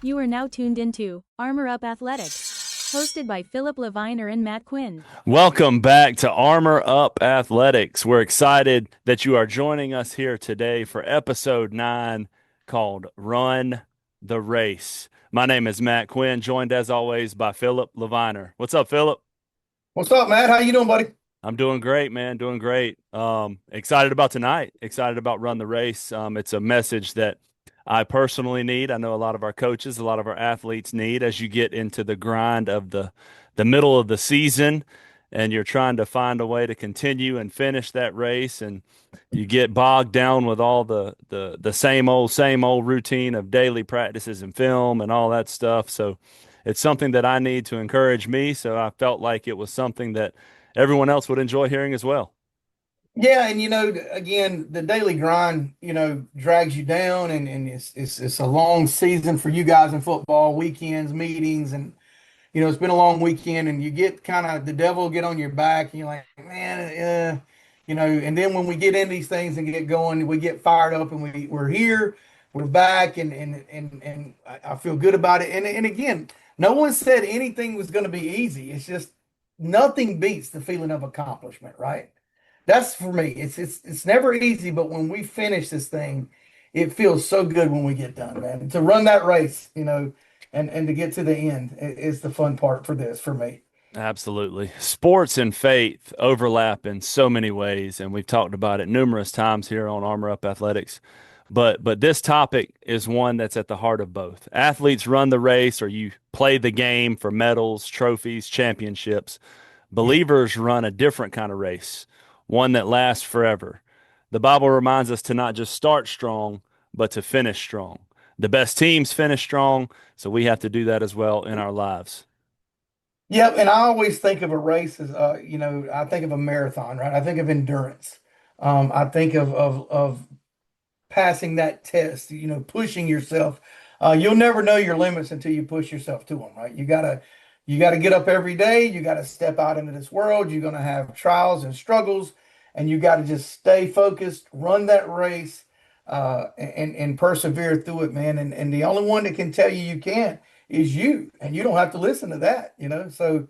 You are now tuned into Armor Up Athletics, hosted by Phillip, Leviner, and Matt Quinn. Welcome back to Armor Up Athletics. We're excited that you are joining us here today for episode 9 called Run the Race. My name is Matt Quinn, joined as always by Phillip Leviner. What's up, Phillip? What's up, Matt? How you doing, buddy? I'm doing great, man. Doing great. Excited about tonight. Excited about Run the Race. It's a message that I personally need. I know a lot of our coaches, a lot of our athletes need as you get into the grind of the middle of the season and you're trying to find a way to continue and finish that race, and you get bogged down with all the same old routine of daily practices and film and all that stuff. So it's something that I need to encourage me. So I felt like it was something that everyone else would enjoy hearing as well. Yeah, and again, the daily grind, drags you down, and it's a long season for you guys in football, weekends, meetings, and it's been a long weekend, and you get kind of the devil get on your back, and you're like, man, and then when we get in these things and get going, we get fired up, and we're here, we're back, and I feel good about it. And again, no one said anything was going to be easy. It's just nothing beats the feeling of accomplishment, right? That's for me. It's never easy, but when we finish this thing, it feels so good when we get done, man. To run that race, and to get to the end is the fun part for this for me. Absolutely. Sports and faith overlap in so many ways, and we've talked about it numerous times here on Armor Up Athletics. But this topic is one that's at the heart of both. Athletes run the race, or you play the game for medals, trophies, championships. Believers run a different kind of race, one that lasts forever. The Bible reminds us to not just start strong, but to finish strong. The best teams finish strong, so we have to do that as well in our lives. Yep, and I always think of a race as, I think of a marathon, right? I think of endurance. I think of passing that test, pushing yourself. You'll never know your limits until you push yourself to them, right? You gotta get up every day. You gotta step out into this world. You're gonna have trials and struggles, and you gotta just stay focused, run that race, and persevere through it, man. And the only one that can tell you can't is you, and you don't have to listen to that. So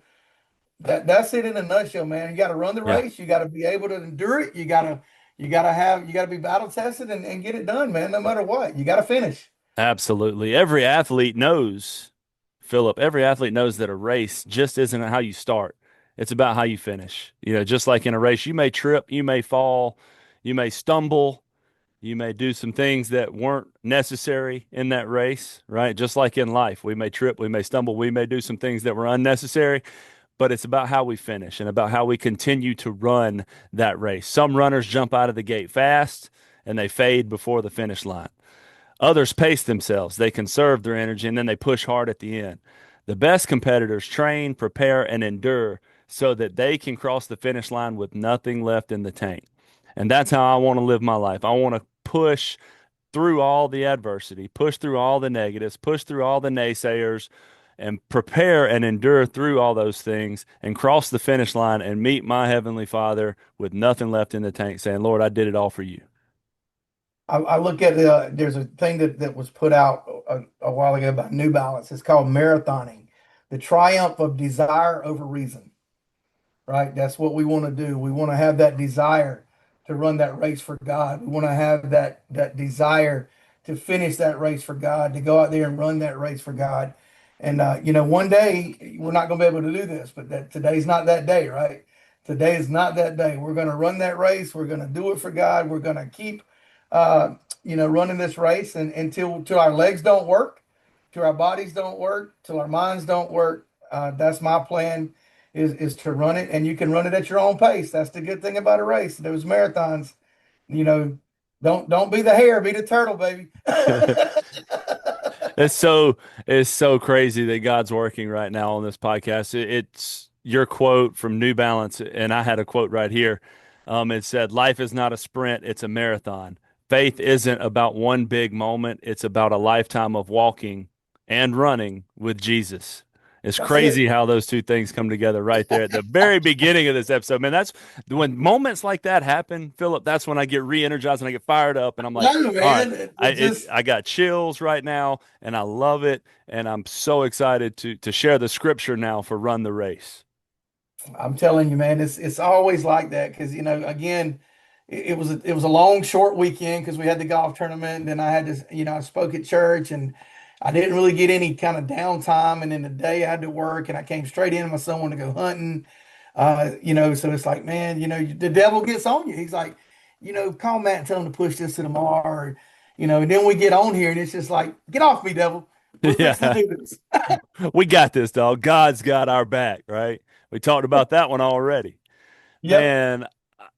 that's it in a nutshell, man. You got to run the Yeah, race. You got to be able to endure it. You gotta be battle tested and get it done, man. No matter what, you got to finish. absolutely. Every athlete knows, Philip, every athlete knows that a race just isn't how you start. It's about how you finish. Just like in a race, you may trip, you may fall, you may stumble, you may do some things that weren't necessary in that race, right? Just like in life, we may trip, we may stumble, we may do some things that were unnecessary, but it's about how we finish and about how we continue to run that race. Some runners jump out of the gate fast and they fade before the finish line. Others pace themselves, they conserve their energy, and then they push hard at the end. The best competitors train, prepare, and endure so that they can cross the finish line with nothing left in the tank. And that's how I want to live my life. I want to push through all the adversity, push through all the negatives, push through all the naysayers, and prepare and endure through all those things and cross the finish line and meet my Heavenly Father with nothing left in the tank, saying, Lord, I did it all for you. I look at there's a thing that was put out a while ago by New Balance. It's called marathoning, the triumph of desire over reason. Right? That's what we want to do. We want to have that desire to run that race for God. We want to have that desire to finish that race for God, to go out there and run that race for God. And one day we're not going to be able to do this, but today's not that day, right? Today is not that day. We're going to run that race. We're going to do it for God. We're going to keep, running this race and till our legs don't work, till our bodies don't work, till our minds don't work. That's my plan is to run it, and you can run it at your own pace. That's the good thing about a race. Those marathons, you know, don't be the hare, be the turtle, baby. It's so crazy that God's working right now on this podcast. It's your quote from New Balance, and I had a quote right here. It said, "Life is not a sprint; it's a marathon. Faith isn't about one big moment; it's about a lifetime of walking and running with Jesus." It's That's it. crazy how those two things come together right there at the very beginning of this episode. Man, that's when moments like that happen, Philip, that's when I get re-energized and I get fired up and I'm like, No, all right, man. It just I got chills right now and I love it and I'm so excited to share the scripture now for Run the Race. I'm telling you, man, it's always like that because again, it was a long, short weekend because we had the golf tournament, and then I had to, I spoke at church, and I didn't really get any kind of downtime, and then the day I had to work, and I came straight in. My son wanted to go hunting, so it's like, man, the devil gets on you. He's like, call Matt and tell him to push this to tomorrow, and then we get on here, and it's just like, get off me, devil. We're fixing Yeah, to do this. we got this, dog. God's got our back, right? We talked about that one already. Yep. Man,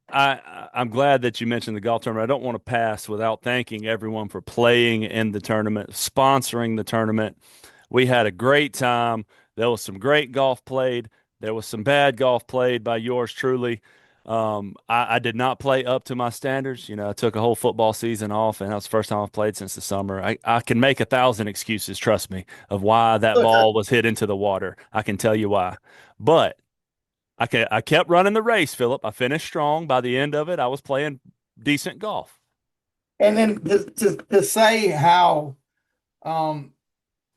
I'm glad that you mentioned the golf tournament. I don't want to pass without thanking everyone for playing in the tournament, sponsoring the tournament. We had a great time. There was some great golf played. There was some bad golf played by yours truly. I did not play up to my standards. I took a whole football season off, and that was the first time I've played since the summer. I can make 1,000 excuses, trust me, of why that Look, ball was hit into the water. I can tell you why. But I kept running the race, Philip. I finished strong. By the end of it, I was playing decent golf. and then to say how um,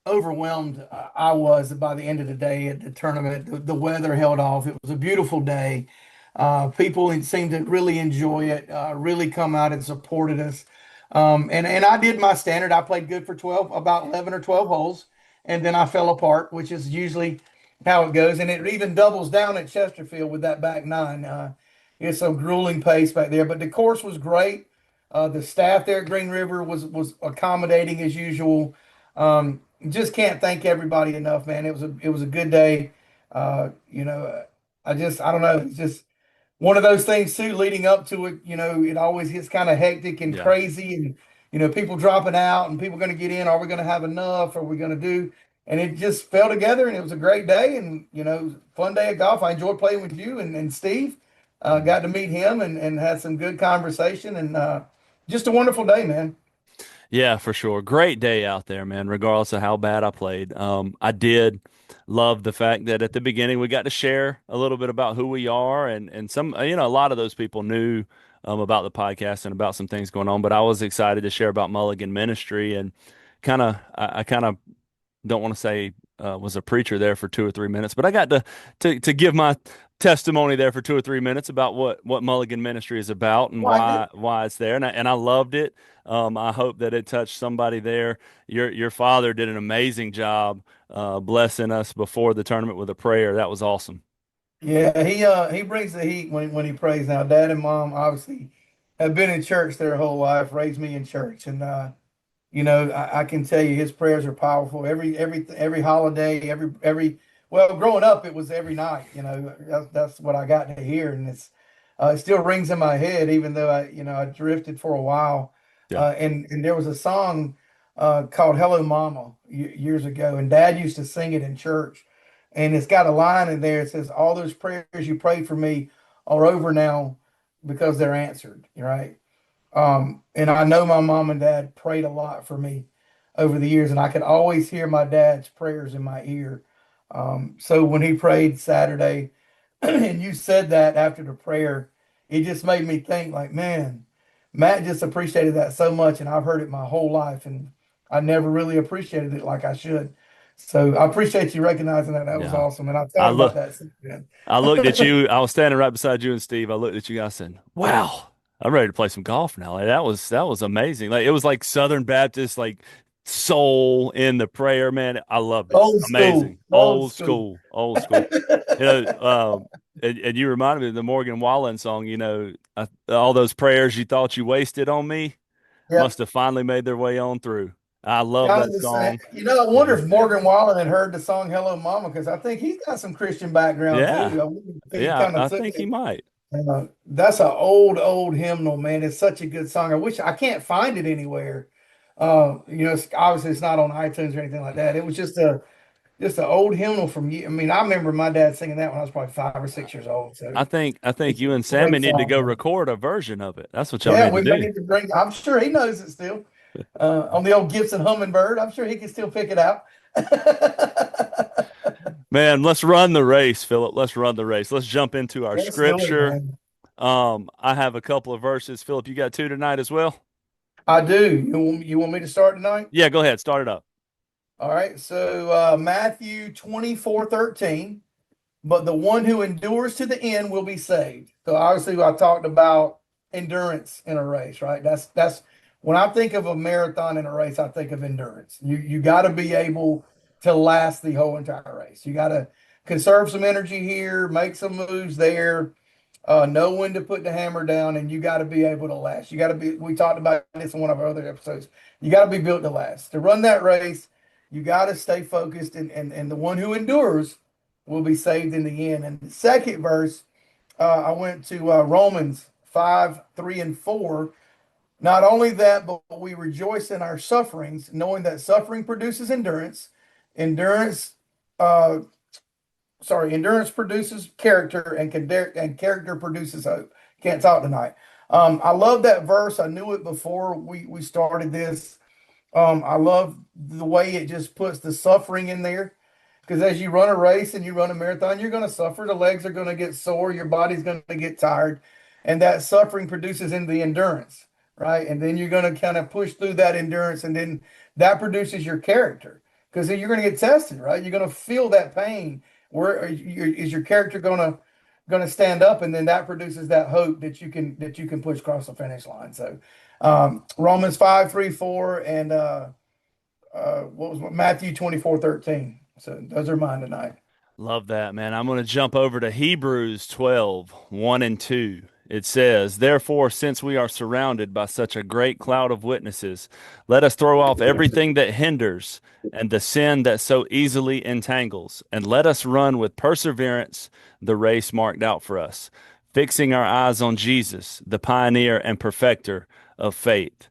overwhelmed I was by the end of the day at the tournament. The weather held off. It was a beautiful day. People seemed to really enjoy it, really come out and supported us. And I did my standard. I played good for about 11 or 12 holes, and then I fell apart, which is usually how it goes. And it even doubles down at Chesterfield with that back nine. It's a grueling pace back there, but the course was great. The staff there at Green River was accommodating as usual. Just can't thank everybody enough, man. It was a good day. I don't know. It's just one of those things too. Leading up to it, it always gets kind of hectic and Yeah. crazy, and people dropping out and people going to get in. Are we going to have enough? Are we going to do? And it just fell together, and it was a great day, and fun day of golf. I enjoyed playing with you and Steve. Got to meet him and had some good conversation, and just a wonderful day, man. Yeah, for sure. Great day out there, man, regardless of how bad I played. I did love the fact that at the beginning we got to share a little bit about who we are and some, a lot of those people knew about the podcast and about some things going on, but I was excited to share about Mulligan Ministry and I kind of don't want to say was a preacher there for 2 or 3 minutes, but I got to give my testimony there for 2 or 3 minutes about what Mulligan Ministry is about and Like it. why it's there, and I loved it. I hope that it touched somebody there. Your father did an amazing job blessing us before the tournament with a prayer. That was awesome. Yeah, he brings the heat when he prays. Now, Dad and Mom obviously have been in church their whole life, raised me in church, and I can tell you his prayers are powerful. Every holiday, well, growing up it was every night. That's what I got to hear, and it still rings in my head, even though I drifted for a while. Yeah. And there was a song called "Hello Mama" years ago, and Dad used to sing it in church, and it's got a line in there. It says, "All those prayers you prayed for me are over now because they're answered." Right? And I know my mom and dad prayed a lot for me over the years, and I could always hear my dad's prayers in my ear. So when he prayed Saturday, and you said that after the prayer, it just made me think, like, man, Matt just appreciated that so much, and I've heard it my whole life, and I never really appreciated it like I should. So I appreciate you recognizing that. That was Yeah. awesome, and I'll tell I him about look that since then. I looked at you. I was standing right beside you and Steve. I looked at you. I said, "Wow, I'm ready to play some golf now." Like, that was amazing. Like it was like Southern Baptist, like soul in the prayer. Man, I loved it. Old school, Amazing, old old school. school, old school. You know, and you reminded me of the Morgan Wallen song. All those prayers you thought you wasted on me must Yep. have finally made their way on through. I love Kind of that the same. song. I wonder Yeah, if Morgan Wallen had heard the song "Hello Mama" because I think he's got some Christian background yeah, too. I wonder if he yeah. kind of I took think he it. might. That's an old hymnal, man. It's such a good song. I wish I can't find it anywhere. Obviously it's not on iTunes or anything like that. It was just an old hymnal from you. I mean, I remember my dad singing that when I was probably 5 or 6 years old. So I think it's a you and Sammy great need to song, go man. record a version of it. That's what y'all Yeah, need to we may do. need to bring. I'm sure he knows it still. On the old Gibson Hummingbird, I'm sure he can still pick it out. Man, let's run the race, Philip. Let's run the race. Let's jump into our Let's do it, scripture. man. I have a couple of verses. Philip, you got two tonight as well? I do. You want me to start tonight? Yeah, go ahead. Start it up. All right. So Matthew 24:13. But the one who endures to the end will be saved. So obviously, I talked about endurance in a race, right? That's when I think of a marathon in a race, I think of endurance. You got to be able to last the whole entire race. You got to conserve some energy here, make some moves there, know when to put the hammer down, and you got to be able to last. You got to be. We talked about this in one of our other episodes. You got to be built to last. To run that race, you got to stay focused, and the one who endures will be saved in the end. And the second verse, I went to Romans 5:3 and 4. Not only that, but we rejoice in our sufferings, knowing that suffering produces endurance. Endurance, uh, endurance produces character, and character produces hope. Can't talk tonight. I love that verse. I knew it before we started this. I love the way it just puts the suffering in there. Because as you run a race and you run a marathon, you're going to suffer. The legs are going to get sore. Your body's going to get tired. And that suffering produces in the endurance, right? And then you're going to kind of push through that endurance. And then that produces your character. Because then you're going to get tested, right? You're going to feel that pain. Is your character going to stand up? And then that produces that hope that you can push across the finish line. So Romans 5:3, 4, and what was Matthew 24:13. So those are mine tonight. Love that, man. I'm going to jump over to Hebrews 12:1 and 2. It says, therefore, since we are surrounded by such a great cloud of witnesses, let us throw off everything that hinders and the sin that so easily entangles, and let us run with perseverance the race marked out for us, fixing our eyes on Jesus, the pioneer and perfecter of faith.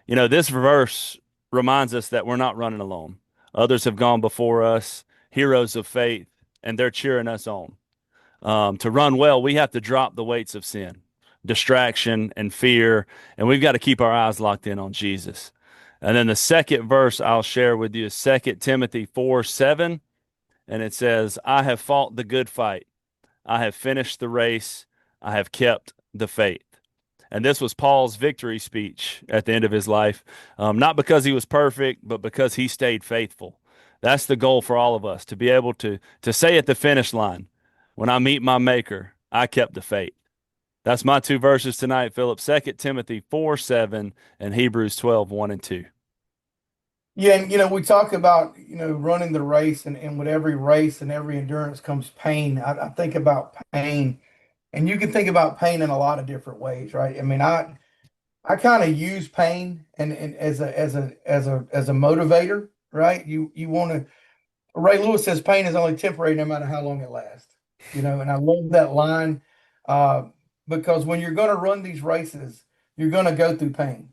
This verse reminds us that we're not running alone. Others have gone before us, heroes of faith, and they're cheering us on. To run well, we have to drop the weights of sin, distraction, and fear, and we've got to keep our eyes locked in on Jesus. And then the second verse I'll share with you is 2 Timothy 4:7, and it says, I have fought the good fight. I have finished the race. I have kept the faith. And this was Paul's victory speech at the end of his life, not because he was perfect, but because he stayed faithful. That's the goal for all of us, to be able to say at the finish line, when I meet my maker, I kept the faith. That's my two verses tonight, Philip. 2 Timothy 4:7 and Hebrews 12:1 and 2. Yeah, and we talk about running the race, and with every race and every endurance comes pain. I think about pain, and you can think about pain in a lot of different ways, right? I mean, I kind of use pain and as a motivator, right? You want to. Ray Lewis says pain is only temporary, no matter how long it lasts. And I love that line, uh, because when you're going to run these races, you're going to go through pain,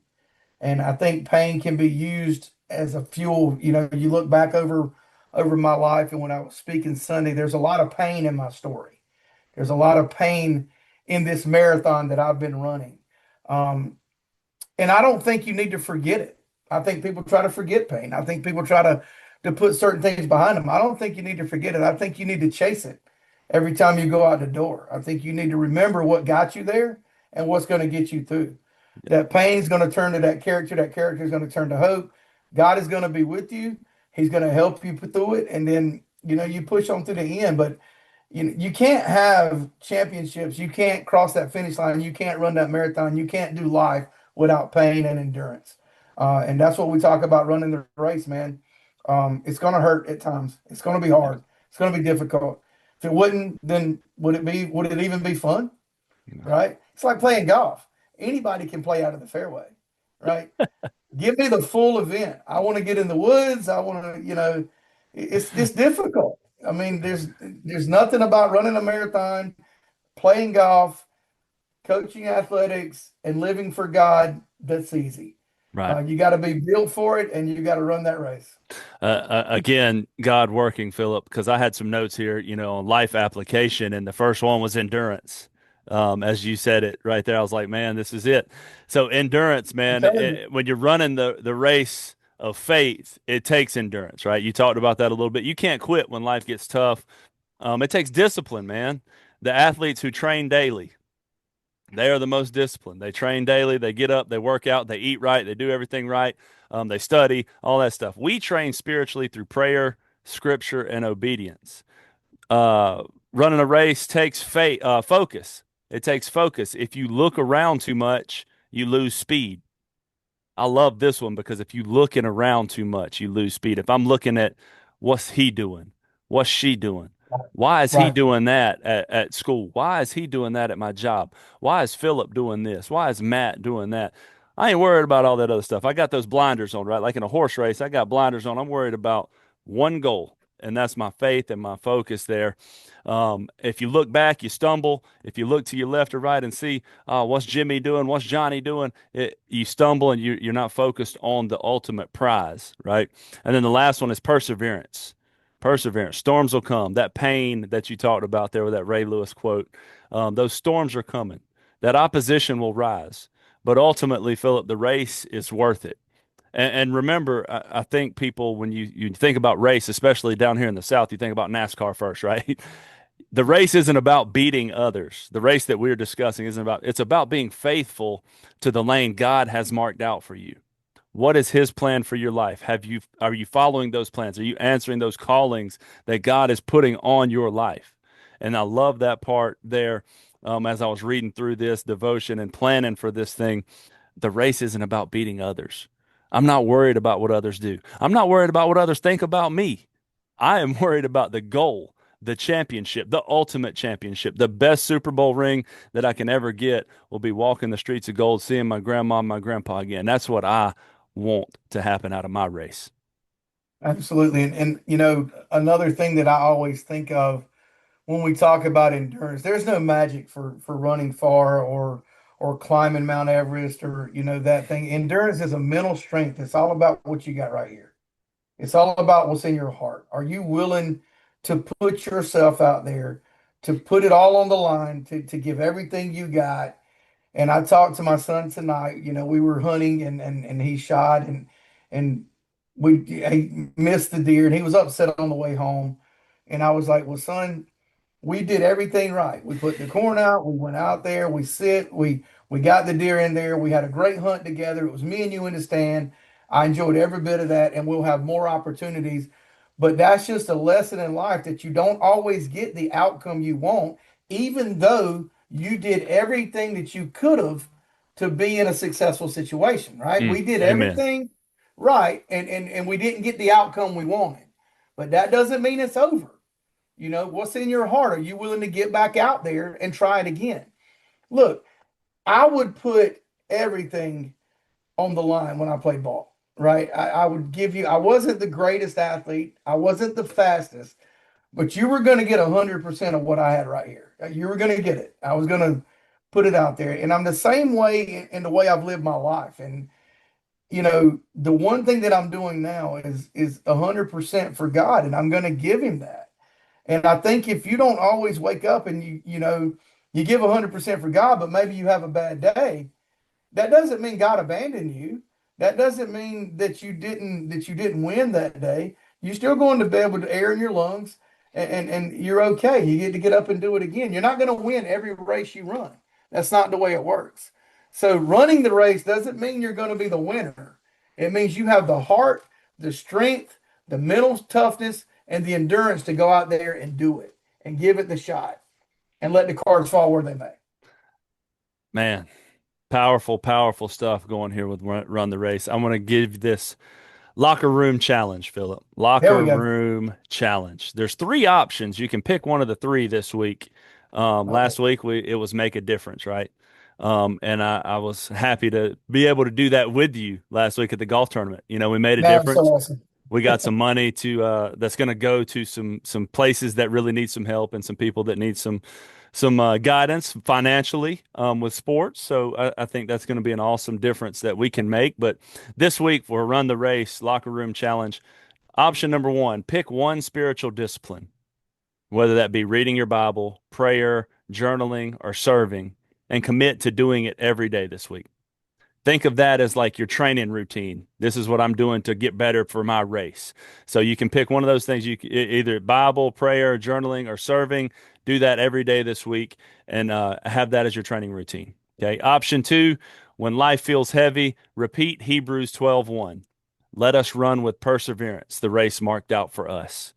and I think pain can be used as a fuel. You look back over my life, and when I was speaking Sunday, there's a lot of pain in my story. There's a lot of pain in this marathon that I've been running. Um, and I don't think you need to forget it. I think people try to forget pain. I think people try to put certain things behind them. I don't think you need to forget it. I think you need to chase it every time you go out the door. I think you need to remember what got you there and what's going to get you through. That pain is going to turn to that character. That character is going to turn to hope. God is going to be with you. He's going to help you through it. And then, you push on to the end. But you can't have championships. You can't cross that finish line. You can't run that marathon. You can't do life without pain and endurance. And that's what we talk about running the race, man. It's going to hurt at times. It's going to be hard. It's going to be difficult. If it wouldn't, then would it even be fun? Right? It's like playing golf. Anybody can play out of the fairway, right? Give me the full event. I want to get in the woods. I want to, it's difficult. I mean, there's nothing about running a marathon, playing golf, coaching athletics, and living for God that's easy. Right. You got to be built for it, and you got to run that race. Again, God working, Philip, because I had some notes here, on life application, and the first one was endurance. As you said it right there, I was like, man, this is it. So endurance, I'm man, telling you. when you're running the race of faith, it takes endurance, right? You talked about that a little bit. You can't quit when life gets tough. It takes discipline, man. The athletes who train daily, they are the most disciplined. They train daily. They get up, they work out, they eat right, they do everything right. They study, all that stuff. We train spiritually through prayer, scripture, and obedience. Uh, Running a race takes focus. It takes focus. If you look around too much, you lose speed. I love this one because if you looking around too much, you lose speed. If I'm looking at what's he doing, what's she doing, why is he Right. doing that at school? Why is he doing that at my job? Why is Phillip doing this? Why is Matt doing that? I ain't worried about all that other stuff. I got those blinders on, right? Like in a horse race, I got blinders on. I'm worried about one goal, and that's my faith and my focus there. If you look back, you stumble. If you look to your left or right and see, what's Jimmy doing? What's Johnny doing? You stumble and you're not focused on the ultimate prize, right? And then the last one is perseverance. Perseverance. Storms will come. That pain that you talked about there with that Ray Lewis quote, those storms are coming. That opposition will rise. But ultimately, Philip, the race is worth it. And remember, I think people, when you think about race, especially down here in the South, you think about NASCAR first, right? The race isn't about beating others. The race that we're discussing isn't about, it's about being faithful to the lane God has marked out for you. What is his plan for your life? Are you following those plans? Are you answering those callings that God is putting on your life? And I love that part there. As I was reading through this devotion and planning for this thing, the race isn't about beating others. I'm not worried about what others do. I'm not worried about what others think about me. I am worried about the goal, the championship, the ultimate championship, the best Super Bowl ring that I can ever get will be walking the streets of gold, seeing my grandma and my grandpa again. That's what I want to happen out of my race. Absolutely. And you know, another thing that I always think of when we talk about endurance, there's no magic for running far or climbing Mount Everest or that thing. Endurance is a mental strength. It's all about what you got right here. It's all about what's in your heart. Are you willing to put yourself out there, to put it all on the line, to give everything you got? And I talked to my son tonight. We were hunting and he shot and he missed the deer and he was upset on the way home. And I was like, well, son, we did everything right. We put the corn out, we went out there, we got the deer in there, we had a great hunt together. It was me and you in the stand. I enjoyed every bit of that, and we'll have more opportunities. But that's just a lesson in life that you don't always get the outcome you want, even though you did everything that you could have to be in a successful situation, right? We did Amen. everything right, and we didn't get the outcome we wanted. But that doesn't mean it's over. What's in your heart? Are you willing to get back out there and try it again? Look, I would put everything on the line when I played ball, right? I would give you, I wasn't the greatest athlete, I wasn't the fastest, but you were going to get 100% of what I had right here. You were going to get it. I was going to put it out there. And I'm the same way in the way I've lived my life. And, the one thing that I'm doing now is 100% for God, and I'm going to give him that. And I think if you don't always wake up and you give 100% for God, but maybe you have a bad day, that doesn't mean God abandoned you. That doesn't mean that you didn't win that day. You're still going to be able to air in your lungs and you're okay. You get to get up and do it again. You're not going to win every race you run. That's not the way it works. So running the race doesn't mean you're going to be the winner. It means you have the heart, the strength, the mental toughness, and the endurance to go out there and do it and give it the shot and let the cards fall where they may. Man, powerful, powerful stuff going here with Run the Race. I'm going to give this locker room challenge, Philip. There we Locker go. room challenge. There's three options. You can pick one of the three this week. Okay. Last week it was make a difference, right? And I was happy to be able to do that with you last week at the golf tournament. We made a Man, so difference. awesome. We got some money to that's going to go to some places that really need some help and some people that need some guidance financially with sports. So I think that's going to be an awesome difference that we can make. But this week for Run the Race Locker Room Challenge, option number one: pick one spiritual discipline, whether that be reading your Bible, prayer, journaling, or serving, and commit to doing it every day this week. Think of that as like your training routine. This is what I'm doing to get better for my race. So you can pick one of those things. Either Bible, prayer, journaling, or serving. Do that every day this week, and have that as your training routine. Okay. Option two: when life feels heavy, repeat Hebrews 12:1. Let us run with perseverance the race marked out for us.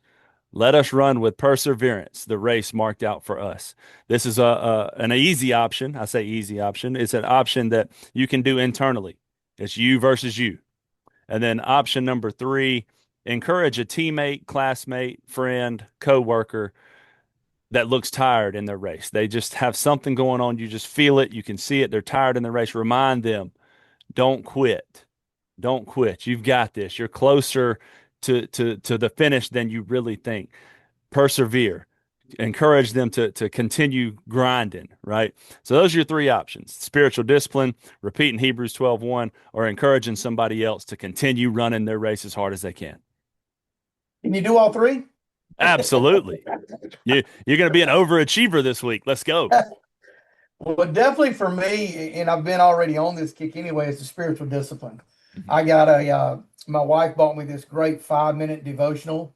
Let us run with perseverance the race marked out for us. This is an easy option. I say easy option. It's an option that you can do internally. It's you versus you. And then option number three, encourage a teammate, classmate, friend, coworker that looks tired in their race. They just have something going on. You just feel it. You can see it. They're tired in the race. Remind them, don't quit. Don't quit. You've got this. You're closer to the finish than you really think. Persevere, encourage them to continue grinding, right? So those are your three options: spiritual discipline, repeating Hebrews 12:1, or encouraging somebody else to continue running their race as hard as they can. Can you do all three? Absolutely. You're going to be an overachiever this week. Let's go. Well, definitely for me, and I've been already on this kick anyway, it's the spiritual discipline. Mhm. I got my wife bought me this great 5-minute devotional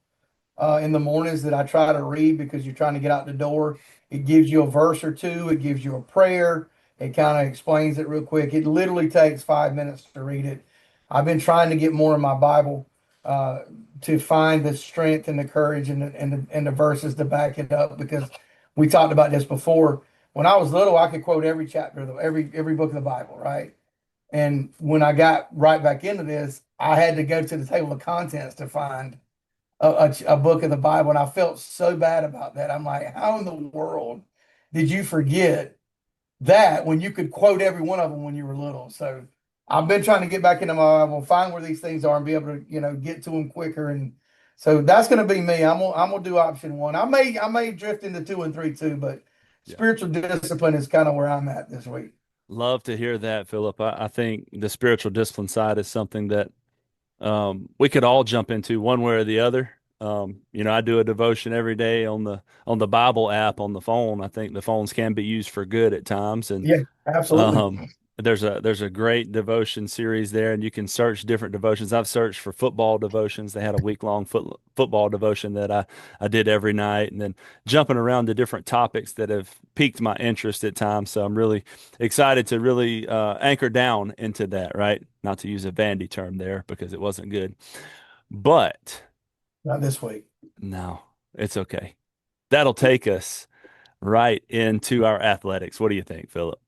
in the mornings that I try to read because you're trying to get out the door. It gives you a verse or two, it gives you a prayer, it kind of explains it real quick. It literally takes 5 minutes to read it. I've been trying to get more in my Bible uh, to find the strength and the courage and the verses to back it up because we talked about this before. When I was little, I could quote every chapter of every book of the Bible, right? And when I got right back into this, I had to go to the table of contents to find a book of the Bible, and I felt so bad about that. I'm like, how in the world did you forget that when you could quote every one of them when you were little? So I've been trying to get back into my Bible, find where these things are, and be able to get to them quicker. And so that's going to be me. I'm gonna do option one. I may drift into two and three too, but Yeah. spiritual discipline is kind of where I'm at this week. Love to hear that, Philip. I think the spiritual discipline side is something that we could all jump into one way or the other. I do a devotion every day on the Bible app on the phone. I think the phones can be used for good at times, and Yeah, absolutely. um, there's a great devotion series there, and you can search different devotions. I've searched for football devotions. They had a week long football devotion that I did every night, and then jumping around to different topics that have piqued my interest at times. So I'm really excited to really anchor down into that. Right, not to use a Vandy term there because it wasn't good, but Not this week. no, it's okay. That'll take us right into our athletics. What do you think, Philip?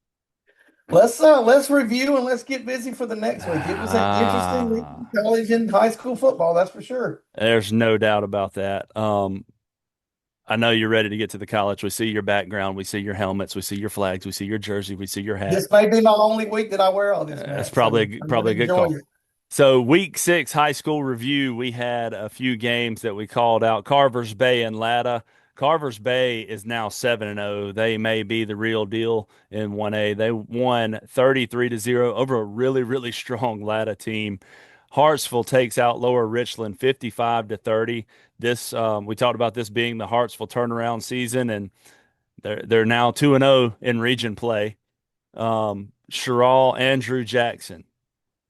Let's review and let's get busy for the next week. It was an interesting week Ah, in college and high school football, that's for sure. there's no doubt about that. I know you're ready to get to the college. We see your background, we see your helmets, we see your flags, we see your jersey, we see your hat. This may be my only week that I wear all this, That's Matt. So I'm probably gonna a good enjoy call. it. So, week six high school review, we had a few games that we called out. Carvers Bay and Latta. Carvers Bay is now 7-0. They may be the real deal in 1A. They won 33-0 over a really, really strong Latta team. Hartsville takes out Lower Richland 55-30. This we talked about this being the Hartsville turnaround season, and they're now 2-0 in region play. Sherrall Andrew Jackson.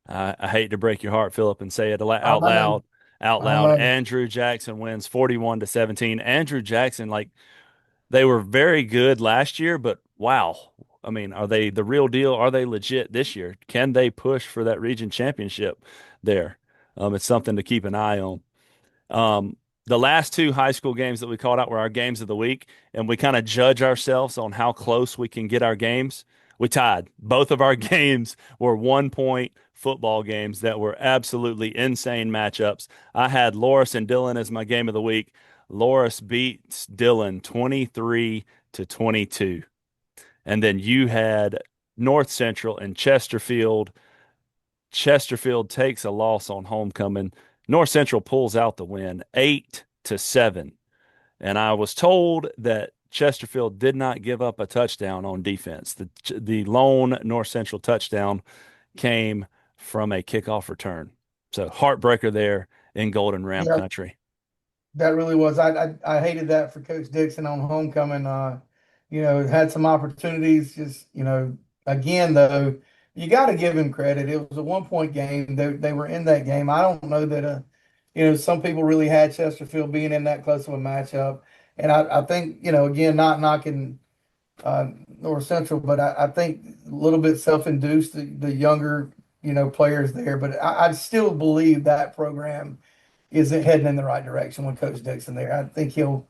I hate to break your heart, Philip, and say it I out know. loud. Out I loud. know. Andrew Jackson wins 41-17. Andrew Jackson, like they were very good last year, but wow. I mean, are they the real deal? Are they legit this year? Can they push for that region championship there? It's something to keep an eye on. The last two high school games that we called out were our games of the week, and we kind of judge ourselves on how close we can get our games. We tied. Both of our games were 1 point football games that were absolutely insane matchups. I had Loris and Dillon as my game of the week. Loris beats Dillon 23-22. And then you had North Central and Chesterfield. Chesterfield takes a loss on homecoming. North Central pulls out the win 8-7. And I was told that Chesterfield did not give up a touchdown on defense. The lone North Central touchdown came from a kickoff return. So heartbreaker there in Golden Ram Yeah, country. that really was. I hated that for Coach Dixon on homecoming. Had some opportunities. Just again though, you got to give him credit. It was a 1 point game. They were in that game. I don't know that some people really had Chesterfield being in that close of a matchup. And I think, again, not knocking North Central, but I think a little bit self-induced the younger, players there. But I still believe that program is heading in the right direction with Coach Dixon there. I think he'll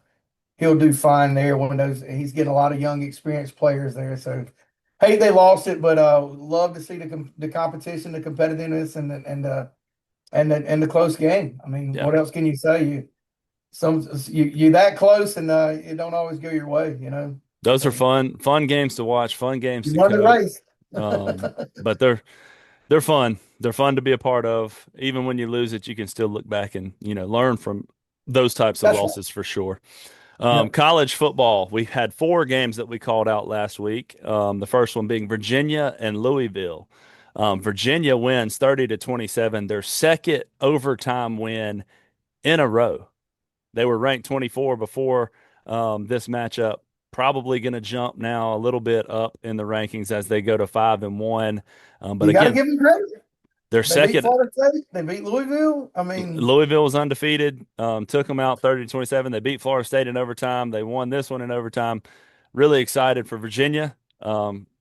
do fine there when he's getting a lot of young, experienced players there. So hate they lost it, but love to see the competition, the competitiveness, and the close game. I mean, Yeah. what else can you say? You that close, and it don't always go your way, Those are So fun games to watch, fun games you to won the coach. race. But they're fun. They're fun to be a part of. Even when you lose it, you can still look back and, learn from those types of That's right. losses for sure. Yep. College football, we had four games that we called out last week. The first one being Virginia and Louisville. Virginia wins 30-27, their second overtime win in a row. They were ranked 24 before this matchup. Probably going to jump now a little bit up in the rankings as they go to 5-1. But You got to again, give them credit. their They beat second Florida State. They beat Louisville. I mean, Louisville was undefeated, took them out 30-27. They beat Florida State in overtime. They won this one in overtime. Really excited for Virginia.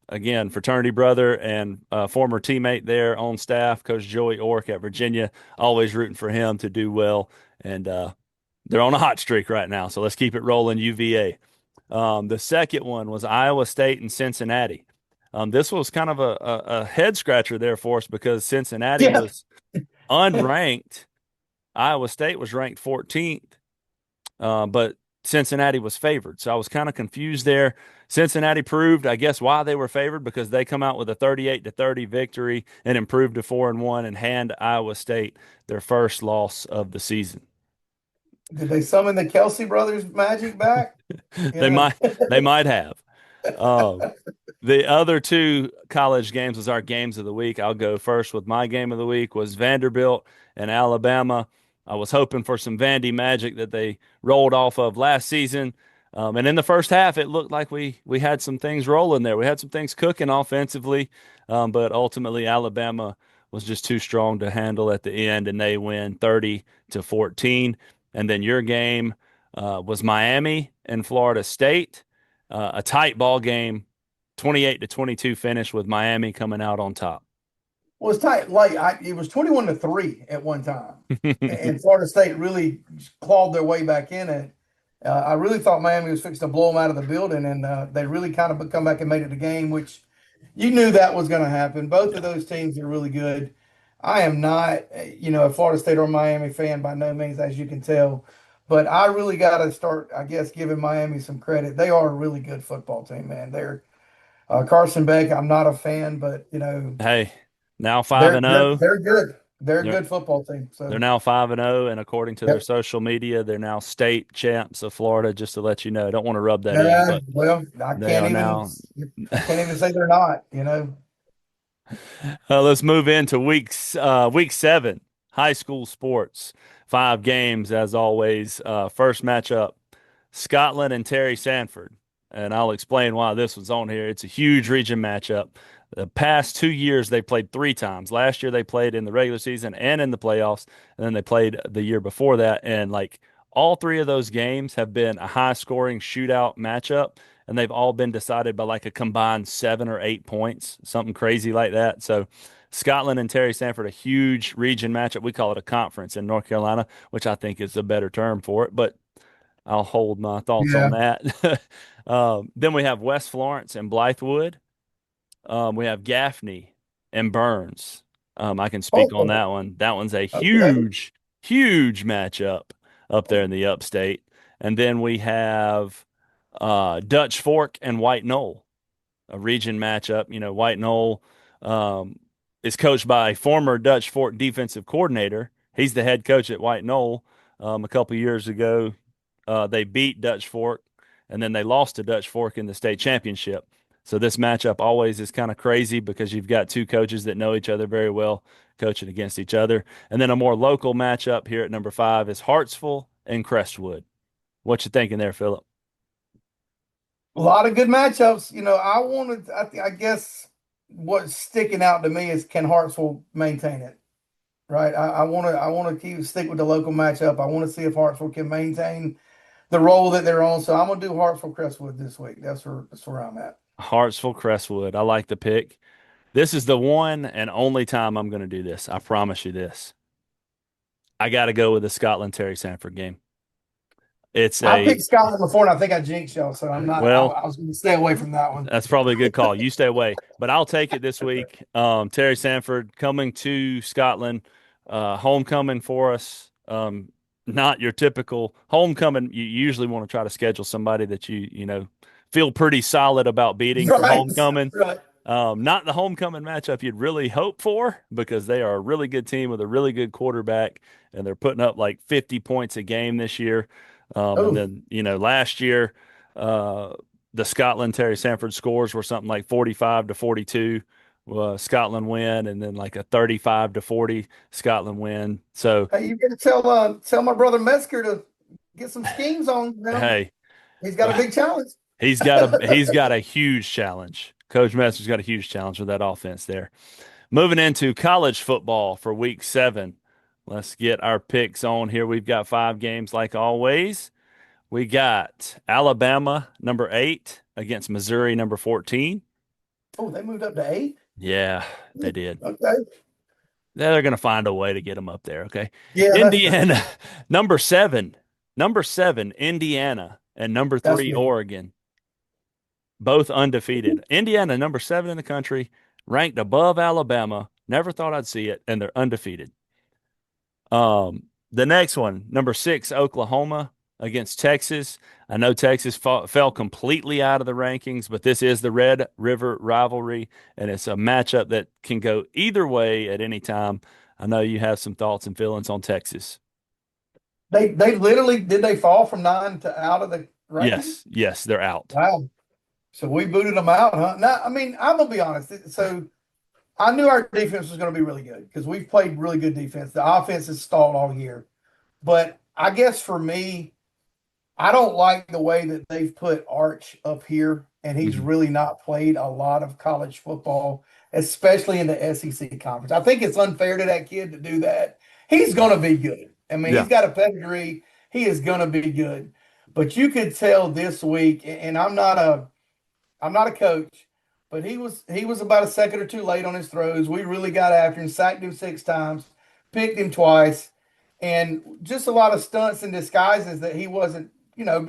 Again, fraternity brother and former teammate there on staff, Coach Joey Ork at Virginia. Always rooting for him to do well. And they're on a hot streak right now. So let's keep it rolling, UVA. The second one was Iowa State and Cincinnati. This was kind of a head scratcher there for us because Cincinnati yeah, was unranked. Iowa State was ranked 14th, but Cincinnati was favored. So I was kind of confused there. Cincinnati proved, I guess, why they were favored because they come out with a 38-30 victory and improved to 4-1 and hand Iowa State their first loss of the season. did they summon the Kelsey brothers magic back? You They know, might they might have. Um, the other two college games was our games of the week. I'll go first with my game of the week was Vanderbilt and Alabama. I was hoping for some Vandy magic that they rolled off of last season. And in the first half, it looked like we had some things rolling there. We had some things cooking offensively, but ultimately Alabama was just too strong to handle at the end, and they win 30-14. And then your game was Miami and Florida State, a tight ball game, 28-22 finish with Miami coming out on top. well, it's tight. It was 21-3 at one time, and Florida State really clawed their way back in it. I really thought Miami was fixing to blow them out of the building, and they really kind of come back and made it a game, which you knew that was going to happen. Both of Yeah. those teams are really good. I am not, a Florida State or Miami fan by no means, as you can tell, but I really got to start, I guess, giving Miami some credit. They are a really good football team, man. They're Carson Beck. I'm not a fan, but Hey, now 5 they're and they're 0. they're good. They're a They're good football team. they're So, now 5 and 0, and according to their yep. social media, they're now state champs of Florida. Just to let you know, I don't want to rub that in, Yeah, but well, I they can't are even now. I can't even say they're not. Let's move into week 7, high school sports. 5 games as always. First matchup, Scotland and Terry Sanford, and I'll explain why this was on here. It's a huge region matchup. The past 2 years they played 3 times. Last year they played in the regular season and in the playoffs, and then they played the year before that. And like all three of those games have been a high scoring shootout matchup, and they've all been decided by like a combined 7 or 8 points, something crazy like that. So Scotland and Terry Sanford, a huge region matchup. We call it a conference in North Carolina, which I think is a better term for it, but I'll hold my thoughts on Yeah. that. Then we have West Florence and Blythewood. We have Gaffney and Burns. I can speak on Oh, that one. That one's a okay. huge matchup up there in the upstate. And then we have Dutch Fork and White Knoll, a region matchup. White Knoll um, is coached by a former Dutch Fork defensive coordinator. He's the head coach at White Knoll. A couple years ago, they beat Dutch Fork, and then they lost to Dutch Fork in the state championship. So this matchup always is kind of crazy because you've got two coaches that know each other very well coaching against each other. And then a more local matchup here at number 5 is Hartsville and Crestwood. What you thinking there, Phillip? A lot of good matchups. I guess what's sticking out to me is can Hartsville maintain it? Right. I want to keep stick with the local matchup. I want to see if Hartsville can maintain the role that they're on. So I'm gonna do Hartsville Crestwood this week. That's where I'm at. Hartsville Crestwood. I like the pick. This is the one and only time I'm going to do this. I promise you this. I got to go with the Scotland Terry Sanford game. It's I a picked Scotland before, and I think I jinxed y'all, so I'm not. I, well, I was going to stay away from that one. that's probably a good call. You stay away, but I'll take it this week. Terry Sanford coming to Scotland, homecoming for us. Not your typical homecoming. You usually want to try to schedule somebody that you feel pretty solid about beating for Right. homecoming. Right. Not the homecoming matchup you'd really hope for because they are a really good team with a really good quarterback, and they're putting up like 50 points a game this year. And Oh, then, last year, the Scotland Terry Sanford scores were something like 45-42. Scotland win, and then like a 35-40 Scotland win. So, hey, you got to tell my brother Metzger to get some schemes on them. hey, He's got a big challenge. he's got a huge challenge. Coach Mester's got a huge challenge with that offense there. Moving into college football for week 7. Let's get our picks on here. We've got 5 games like always. We got Alabama number 8 against Missouri number 14. Oh, they moved up to 8. Yeah, they did. Okay. They're going to find a way to get them up there, okay? Yeah, Indiana number 7. Number 7 Indiana and number that's 3 me. Oregon. Both undefeated. Indiana number 7 in the country, ranked above Alabama. Never thought I'd see it, and they're undefeated. The next one, number 6, Oklahoma against Texas. I know Texas fell completely out of the rankings, but this is the Red River rivalry, and it's a matchup that can go either way at any time. I know you have some thoughts and feelings on Texas. They literally did they fall from 9 to out of the ranking? Yes, they're out. Wow. So we booted them out, huh? Now, I mean, I'm gonna be honest. So I knew our defense was going to be really good because we've played really good defense. The offense has stalled all year, but I guess for me, I don't like the way that they've put Arch up here, and he's Mhm. really not played a lot of college football, especially in the SEC conference. I think it's unfair to that kid to do that. He's going to be good. I mean, Yeah. he's got a pedigree. He is going to be good. But you could tell this week, and I'm not a coach, but he was about a second or two late on his throws. We really got after him, sacked him 6 times, picked him twice, and just a lot of stunts and disguises that he wasn't,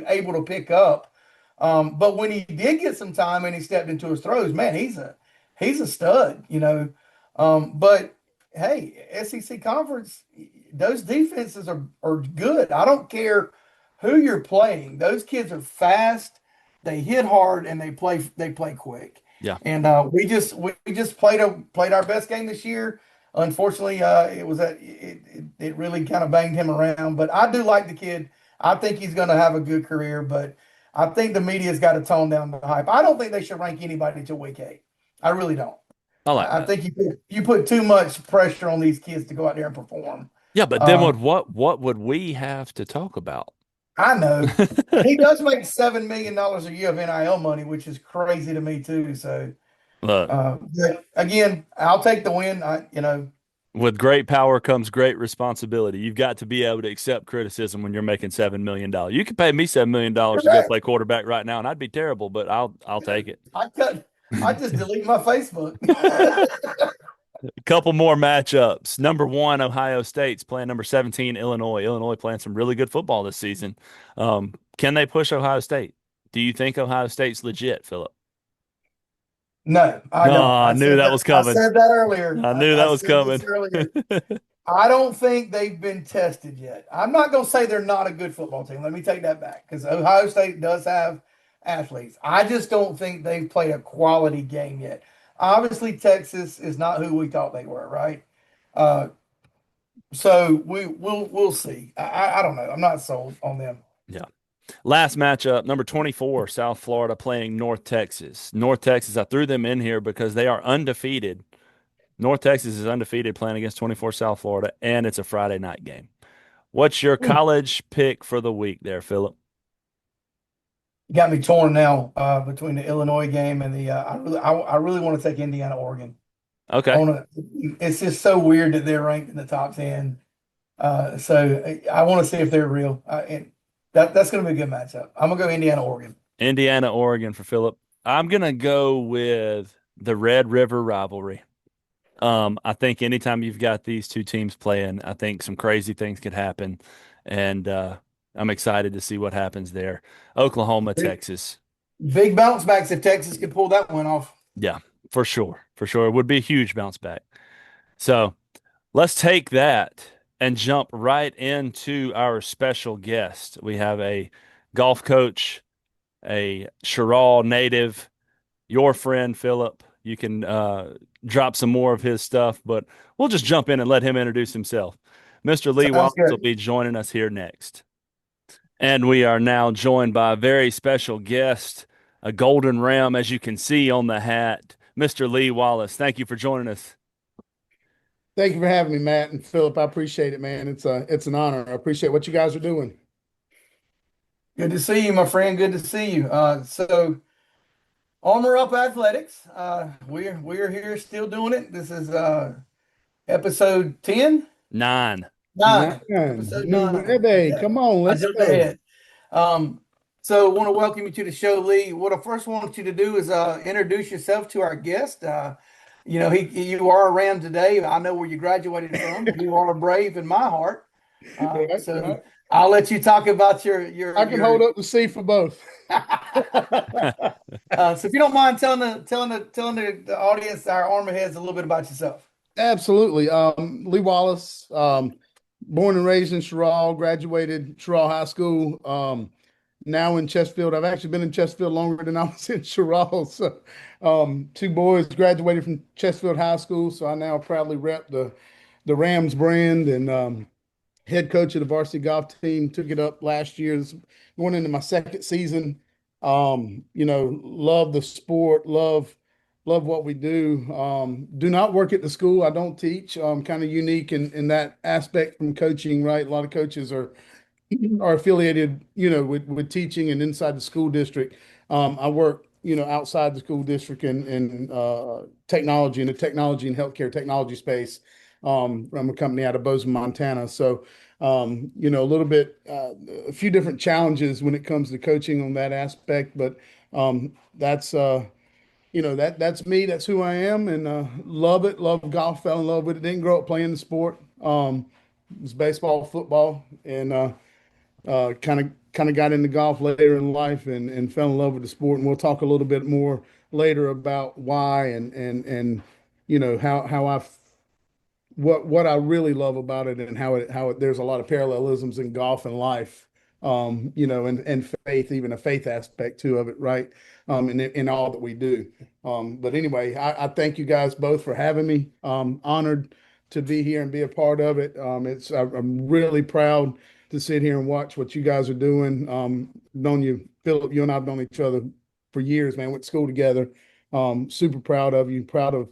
able to pick up. But when he did get some time and he stepped into his throws, man, he's a stud. But hey, SEC conference, those defenses are good. I don't care who you're playing. Those kids are fast, they hit hard, and they play quick. Yeah. And we just played our best game this year. Unfortunately, it really kind of banged him around. But I do like the kid. I think he's going to have a good career. But I think the media's got to tone down the hype. I don't think they should rank anybody till week 8. I really don't. I like I that. think you put too much pressure on these kids to go out there and perform. Yeah, but then Um, what would we have to talk about? I know he does make $7 million a year of NIL money, which is crazy to me too. So, Look, but again, I'll take the win. with great power comes great responsibility. You've got to be able to accept criticism when you're making $7 million. You could pay me $7 million to go Correct. play quarterback right now, and I'd be terrible, but I'll take it. I cut. I just delete my Facebook. A couple more matchups. Number 1, Ohio State's playing number 17, Illinois. Illinois playing some really good football this season. Can they push Ohio State? Do you think Ohio State's legit, Phillip? No, I No, don't. I knew that was I coming. said that earlier. I knew that I was said this coming. earlier. I don't think they've been tested yet. I'm not going to say they're not a good football team. Let me take that back because Ohio State does have athletes. I just don't think they've played a quality game yet. Obviously, Texas is not who we thought they were, right? Uh, so we'll see. I don't know. I'm not sold on them. Yeah. Last matchup, number 24, South Florida playing North Texas. North Texas, I threw them in here because they are undefeated. North Texas is undefeated playing against 24 South Florida, and it's a Friday night game. What's your college pick for the week there, Phillip? got me torn now between the Illinois game and the. I really want to take Indiana, Oregon. I Okay. want to. It's just so weird that they're ranked in the top 10. So I want to see if they're real. And that's going to be a good matchup. I'm gonna go Indiana, Oregon. Indiana, Oregon for Phillip. I'm gonna go with the Red River rivalry. I think anytime you've got these two teams playing, I think some crazy things could happen, and I'm excited to see what happens there. Oklahoma, Big, Texas. big bounce backs if Texas could pull that one off. Yeah, for sure. For sure. It would be a huge bounce back. So let's take that and jump right into our special guest. We have a golf coach, a Sherrall native, your friend Phillip. You can drop some more of his stuff, but we'll just jump in and let him introduce himself. Mr. Lee Sounds Wallace will good. be joining us here next. And we are now joined by a very special guest, a golden ram, as you can see on the hat, Mr. Lee Wallace. Thank you for joining us. Thank you for having me, Matt and Phillip. I appreciate it, man. It's an honor. I appreciate what you guys are doing. Good to see you, my friend. Good to see you. So Armor Up Athletics. We're here still doing it. This is episode 10? 9. 9. Nine. Episode 9. Nueve. Yeah. Come on, I let's jumped go. ahead. So I want to welcome you to the show, Lee. What I first want you to do is introduce yourself to our guest. You are a Ram today. I know where you graduated from. You are a Brave in my heart. So Right. I'll let you talk about your. I can hold up the C for both. So if you don't mind telling the audience, our Armor heads, a little bit about yourself. Absolutely. Lee Wallace, born and raised in Sherrall, graduated Sherrall High School. Now in Chesterfield. I've actually been in Chesterfield longer than I was in Sherrall. So, two boys graduated from Chesterfield High School. So I now proudly rep the Rams brand and head coach of the varsity golf team. Took it up last year. It's going into my second season. Love the sport, love what we do. Do not work at the school. I don't teach. Kind of unique in that aspect from coaching, right? A lot of coaches are affiliated, with teaching and inside the school district. I work, outside the school district and technology in the technology and healthcare technology space. From a company out of Bozeman, Montana. So, a little bit, a few different challenges when it comes to coaching on that aspect, but that's that's me. That's who I am, and love it. Love golf. Fell in love with it. Didn't grow up playing the sport. It was baseball, football, and kind of got into golf later in life and fell in love with the sport. And we'll talk a little bit more later about why and how what I really love about it and how it there's a lot of parallelisms in golf and life, and faith, even a faith aspect too of it, right? In all that we do. But anyway, I thank you guys both for having me. Honored to be here and be a part of it. I'm really proud to sit here and watch what you guys are doing. Known you, Phillip, you and I've known each other for years, man. Went to school together. Super proud of you. Proud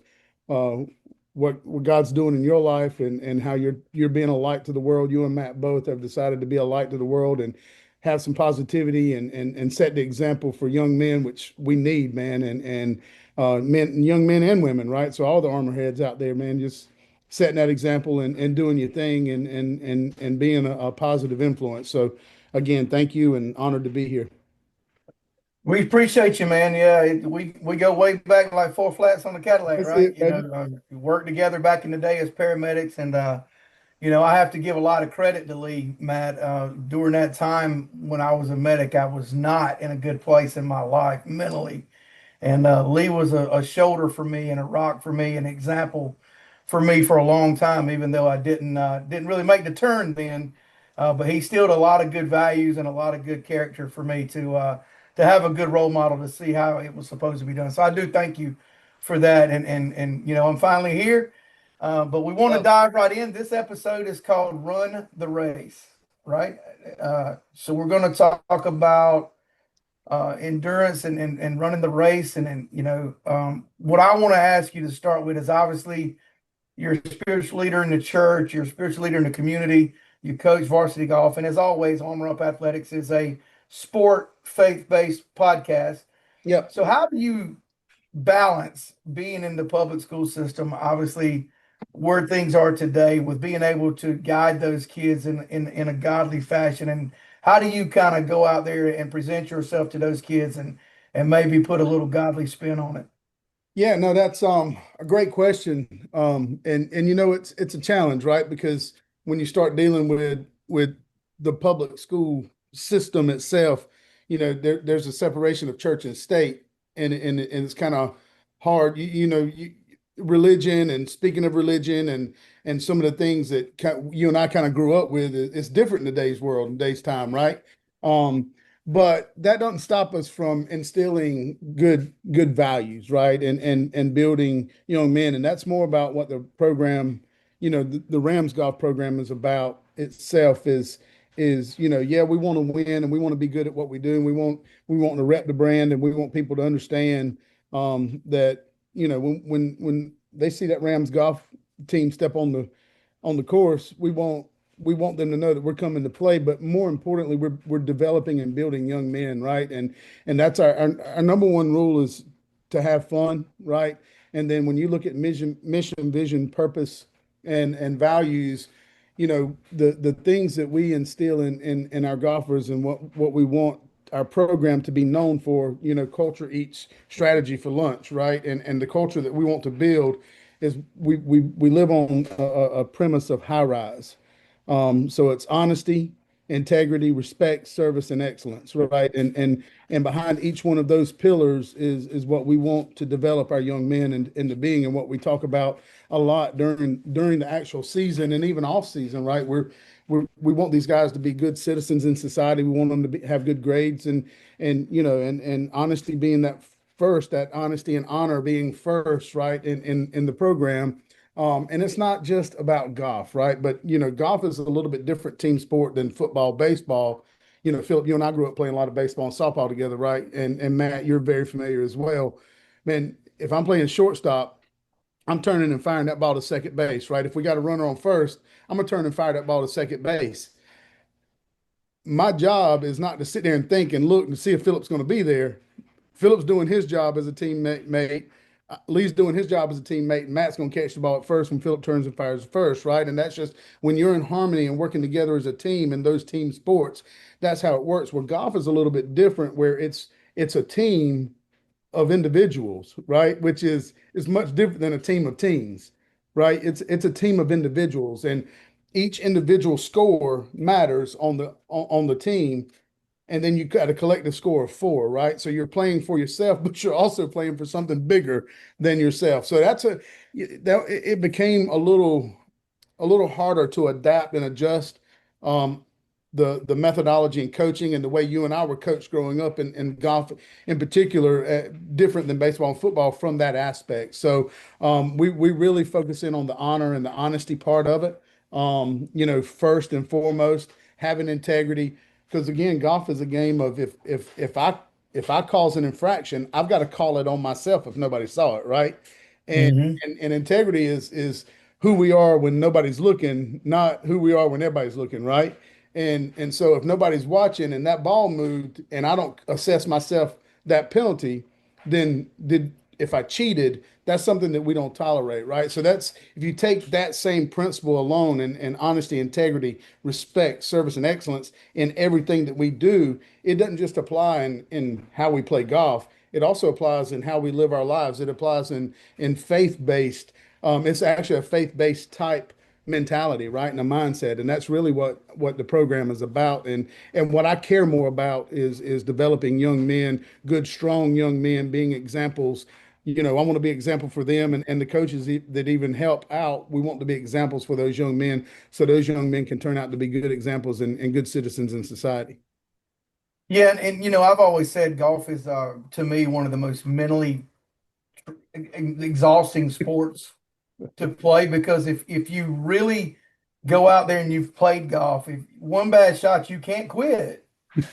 of what God's doing in your life and how you're being a light to the world. You and Matt both have decided to be a light to the world and have some positivity and set the example for young men, which we need, man, and young men and women, right? So all the armor heads out there, man, just setting that example and doing your thing and being a positive influence. So again, thank you and honored to be here. We appreciate you, man. Yeah, we go way back like four flats on the Cadillac, That's right? it, baby. We worked together back in the day as paramedics, and I have to give a lot of credit to Lee, Matt. During that time when I was a medic, I was not in a good place in my life mentally. And Lee was a shoulder for me and a rock for me, an example for me for a long time, even though I didn't really make the turn then. But he instilled a lot of good values and a lot of good character for me to have a good role model to see how it was supposed to be done. So I do thank you for that. And I'm finally here. But we want to dive right in. This episode is called Run the Race, right? So we're going to talk about endurance and running the race. What I want to ask you to start with is obviously you're a spiritual leader in the church, you're a spiritual leader in the community, you coach varsity golf, and as always, Armor Up Athletics is a sport faith-based podcast. Yep. So how do you balance being in the public school system, obviously where things are today, with being able to guide those kids in a godly fashion? And how do you kind of go out there and present yourself to those kids and maybe put a little godly spin on it? Yeah, no, that's a great question. And you know it's a challenge, right? Because when you start dealing with the public school system itself, you know, there's a separation of church and state, and it's kind of hard. Religion, and speaking of religion, and some of the things that you and I kind of grew up with, it's different in today's world, in today's time, right? Um, but that doesn't stop us from instilling good values, right? And building young men. And that's more about what the program, the Rams golf program is about itself is, yeah, we want to win and we want to be good at what we do. And we want to rep the brand, and we want people to understand that, when they see that Rams golf team step on the course, we want them to know that we're coming to play, but more importantly, we're developing and building young men, right? And that's our number one rule is to have fun, right? And then when you look at mission, vision, purpose, and values, the things that we instill in our golfers, and what we want our program to be known for, culture eats strategy for lunch, right? And the culture that we want to build is we live on a premise of high rise. So it's honesty, integrity, respect, service, and excellence, right? And behind each one of those pillars is what we want to develop our young men into being, and what we talk about a lot during the actual season and even off season, right? We want these guys to be good citizens in society. We want them to have good grades, and honesty being that honesty and honor being first, right? In the program. And it's not just about golf, right? But, golf is a little bit different team sport than football, baseball. Phillip, you and I grew up playing a lot of baseball and softball together, right? And Matt, you're very familiar as well. Man, if I'm playing shortstop, I'm turning and firing that ball to second base, right? If we got a runner on first, I'm going to turn and fire that ball to second base. My job is not to sit there and think and look and see if Phillip's going to be there. Phillip's doing his job as a teammate. Lee's doing his job as a teammate, and Matt's going to catch the ball at first when Phillip turns and fires first, right? And that's just when you're in harmony and working together as a team in those team sports, that's how it works. Where golf is a little bit different, where it's a team of individuals, right? Which is much different than a team of teams, right? It's a team of individuals, and each individual score matters on the team. And then you got a collective score of 4, right? So you're playing for yourself, but you're also playing for something bigger than yourself. So it became a little harder to adapt and adjust the methodology and coaching, and the way you and I were coached growing up in golf in particular, different than baseball and football from that aspect. So we really focus in on the honor and the honesty part of it. First and foremost, having integrity. Because again, golf is a game of if I cause an infraction, I've got to call it on myself if nobody saw it, right? And Mm-hmm. and integrity is who we are when nobody's looking, not who we are when everybody's looking, right? And so if nobody's watching and that ball moved and I don't assess myself that penalty, then if I cheated, that's something that we don't tolerate, right? So that's if you take that same principle alone, and honesty, integrity, respect, service, and excellence in everything that we do, it doesn't just apply in how we play golf. It also applies in how we live our lives. It applies in faith-based. It's actually a faith-based type mentality, right? And a mindset. And that's really what the program is about. And what I care more about is developing young men, good, strong young men, being examples. I want to be an example for them, and the coaches that even help out. We want to be examples for those young men, so those young men can turn out to be good examples and good citizens in society. Yeah, and I've always said golf is to me one of the most mentally exhausting sports to play, because if you really go out there and you've played golf, if one bad shot, you can't quit.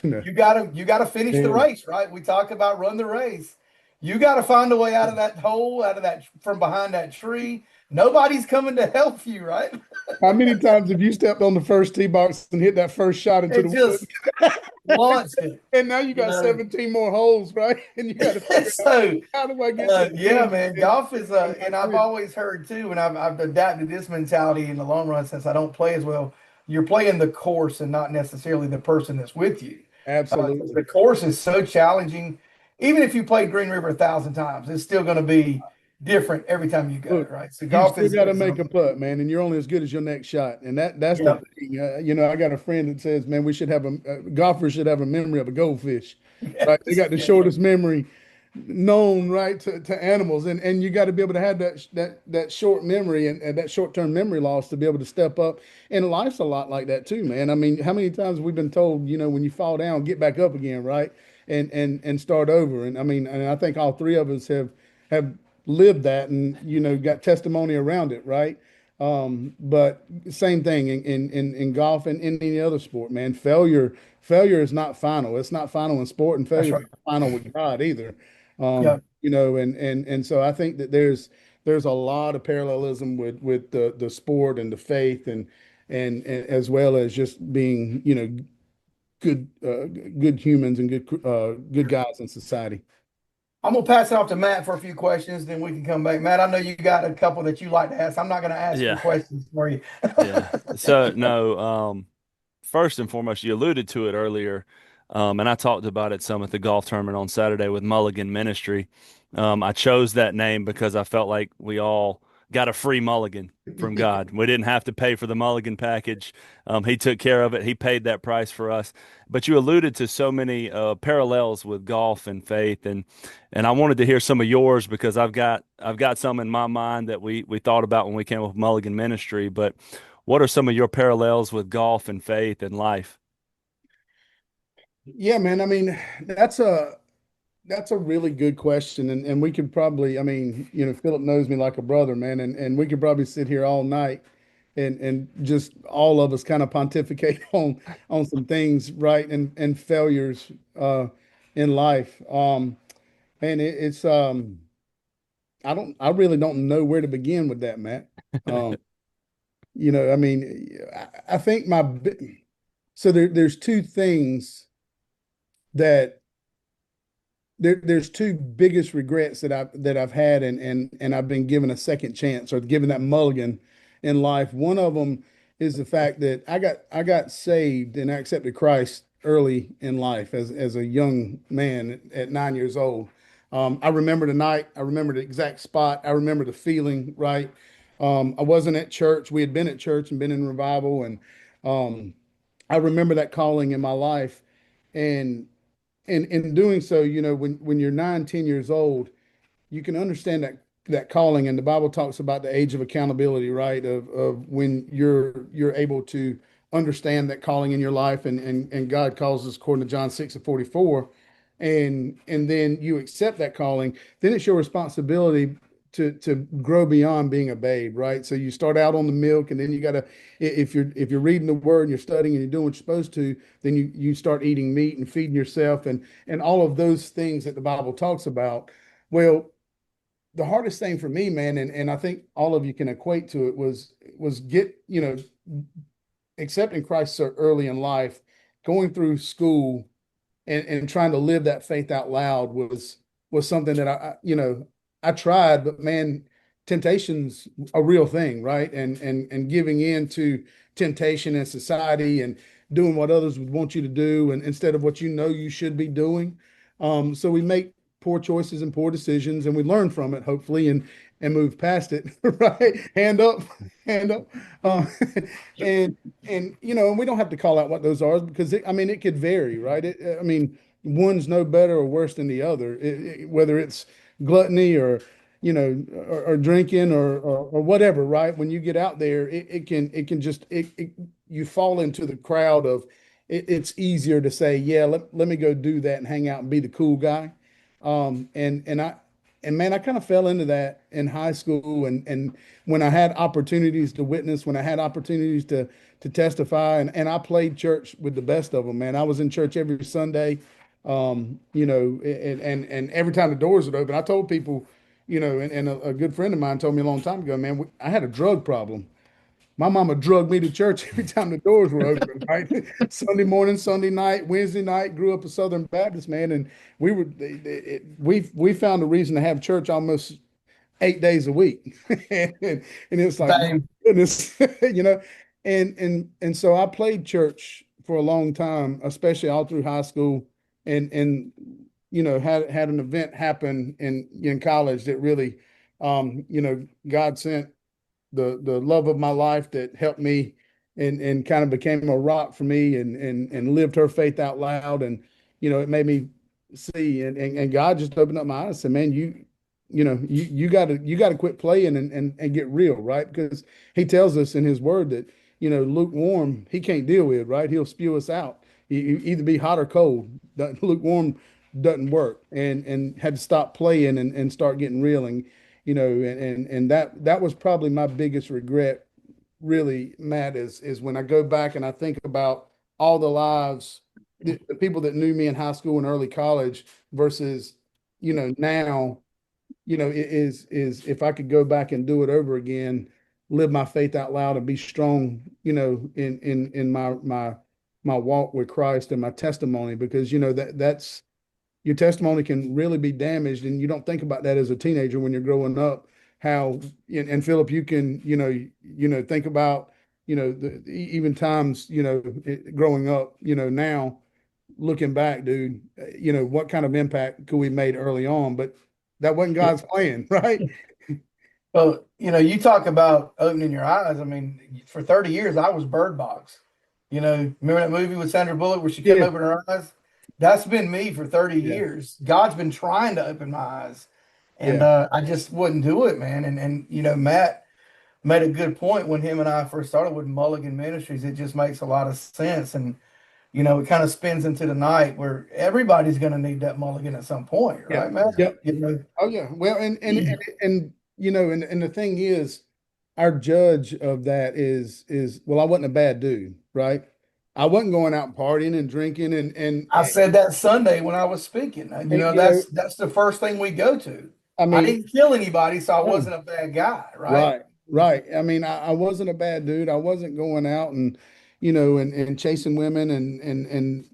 No. You gotta finish the Yeah. race, right? We talk about run the race. You got to find a way out of that hole, out of that from behind that tree. Nobody's coming to help you, right? How many times have you stepped on the first tee box and hit that first shot into It the wood? just launched it. And now you got 17 more holes, right? And you got to figure out, So how do I get to the yeah, finish man, and golf is and I've always heard too, and I've adapted this mentality in the long run since I don't play as well. You're playing the course and not necessarily the person that's with you. 'Cause Absolutely. the course is so challenging. Even if you played Green River 1,000 times, it's still going to be different every time you go, Look, right? So you golf still is, got to make a putt, man, and you're only as good as your next shot. And that's the yeah, thing. I got a friend that says, man, we should have golfers should have a memory of a goldfish, right? They yes, got the yes, shortest memory known, right, to animals, and you got to be able to have that short memory and that short term memory loss to be able to step up. And life's a lot like that too, man. I mean, how many times we've been told, when you fall down, get back up again, right, and start over. And I mean, and I think all three of us have lived that, and got testimony around it, right. But same thing in golf and in any other sport, man. Failure is not final. It's not final in sport, and that's failure is right. not final with God either. Yeah, And so I think that there's a lot of parallelism with the sport and the faith and as well as just being, good good humans and good guys in society. I'm gonna pass it off to Matt for a few questions, then we can come back. Matt, I know you got a couple that you like to ask. I'm not going to ask your Yeah. questions for you. Yeah. So no, first and foremost, you alluded to it earlier, and I talked about it some at the golf tournament on Saturday with Mulligan Ministry. I chose that name because I felt like we all got a free mulligan from God. We didn't have to pay for the mulligan package. He took care of it. He paid that price for us. But you alluded to so many parallels with golf and faith, and I wanted to hear some of yours because I've got some in my mind that we thought about when we came up with Mulligan Ministry. But what are some of your parallels with golf and faith and life? Yeah, man. I mean, that's a really good question, and we could probably, I mean, Philip knows me like a brother, man, and we could probably sit here all night and just all of us kind of pontificate on some things, right, and failures in life. And it's I really don't know where to begin with that, Matt. Um, I mean, I think so there's two things that there's two biggest regrets that I've had, and I've been given a second chance or given that mulligan in life. One of them is the fact that I got saved and I accepted Christ early in life as a young man at 9 years old. I remember the night, I remember the exact spot, I remember the feeling, right? I wasn't at church. We had been at church and been in revival, and um, I remember that calling in my life. And in doing so, when you're 9, 10 years old, you can understand that calling. And the Bible talks about the age of accountability, right? Of when you're able to understand that calling in your life, and God calls us according to John 6:44, and then you accept that calling, then it's your responsibility to grow beyond being a babe, right? So you start out on the milk, and then you gotta, if you're reading the word and you're studying and you're doing what you're supposed to, then you start eating meat and feeding yourself and all of those things that the Bible talks about. Well, the hardest thing for me, man, and I think all of you can equate to it, was accepting Christ so early in life, going through school and trying to live that faith out loud was something that I tried, but man, temptation's a real thing, right? And giving in to temptation in society and doing what others would want you to do, and instead of what you should be doing. So we make poor choices and poor decisions, and we learn from it, hopefully, and move past it, right? Hand up, hand up. Um, and and we don't have to call out what those are, because I mean, it could vary, right? I mean, one's no better or worse than the other, whether it's gluttony or or drinking or whatever, right? When you get out there, it can just you fall into the crowd of it's easier to say, yeah, let me go do that and hang out and be the cool guy. And man, I kind of fell into that in high school, and when I had opportunities to witness, when I had opportunities to testify, and I played church with the best of them, man. I was in church every Sunday. And every time the doors would open, I told people, and a good friend of mine told me a long time ago, man, I had a drug problem. My mama drugged me to church every time the doors were open, right? Sunday morning, Sunday night, Wednesday night. Grew up a Southern Baptist, man, and we found a reason to have church almost 8 days a week, and it's like, my Same. goodness, you know, and so I played church for a long time, especially all through high school, and had an event happen in college that really, God sent the love of my life that helped me and kind of became a rock for me and lived her faith out loud. And, it made me see and God just opened up my eyes and said, man, you gotta quit playing and get real, right? Because he tells us in his word that, lukewarm, he can't deal with, right? He'll spew us out. You either be hot or cold. Lukewarm doesn't work and had to stop playing and start getting real and that was probably my biggest regret, really, Matt, is when I go back and I think about all the lives, the people that knew me in high school and early college versus, now, is if I could go back and do it over again, live my faith out loud and be strong, in my walk with Christ and my testimony, because that's your testimony can really be damaged, and you don't think about that as a teenager when you're growing up. How and Philip, you can think about even times growing up, now looking back, dude, what kind of impact could we made early on, but that wasn't God's plan, right? Well, you talk about opening your eyes. I mean, for 30 years, I was Bird Box. Remember that movie with Sandra Bullock where she couldn't Yeah, open her eyes? That's been me for 30 yeah, years. God's been trying to open my eyes, and yeah, I just wouldn't do it, man. And Matt made a good point when him and I first started with Mulligan Ministries. It just makes a lot of sense, and it kind of spins into the night where everybody's going to need that mulligan at some point, yeah, right, Matt? yeah. Oh yeah. Well, and the thing is, our judge of that is well, I wasn't a bad dude, right? I wasn't going out partying and drinking I said that Sunday when I was speaking. and That's the first thing we go to. I I mean, didn't kill anybody, so I no. wasn't a bad guy, right? Right, right. I mean, I wasn't a bad dude. I wasn't going out and, and chasing women and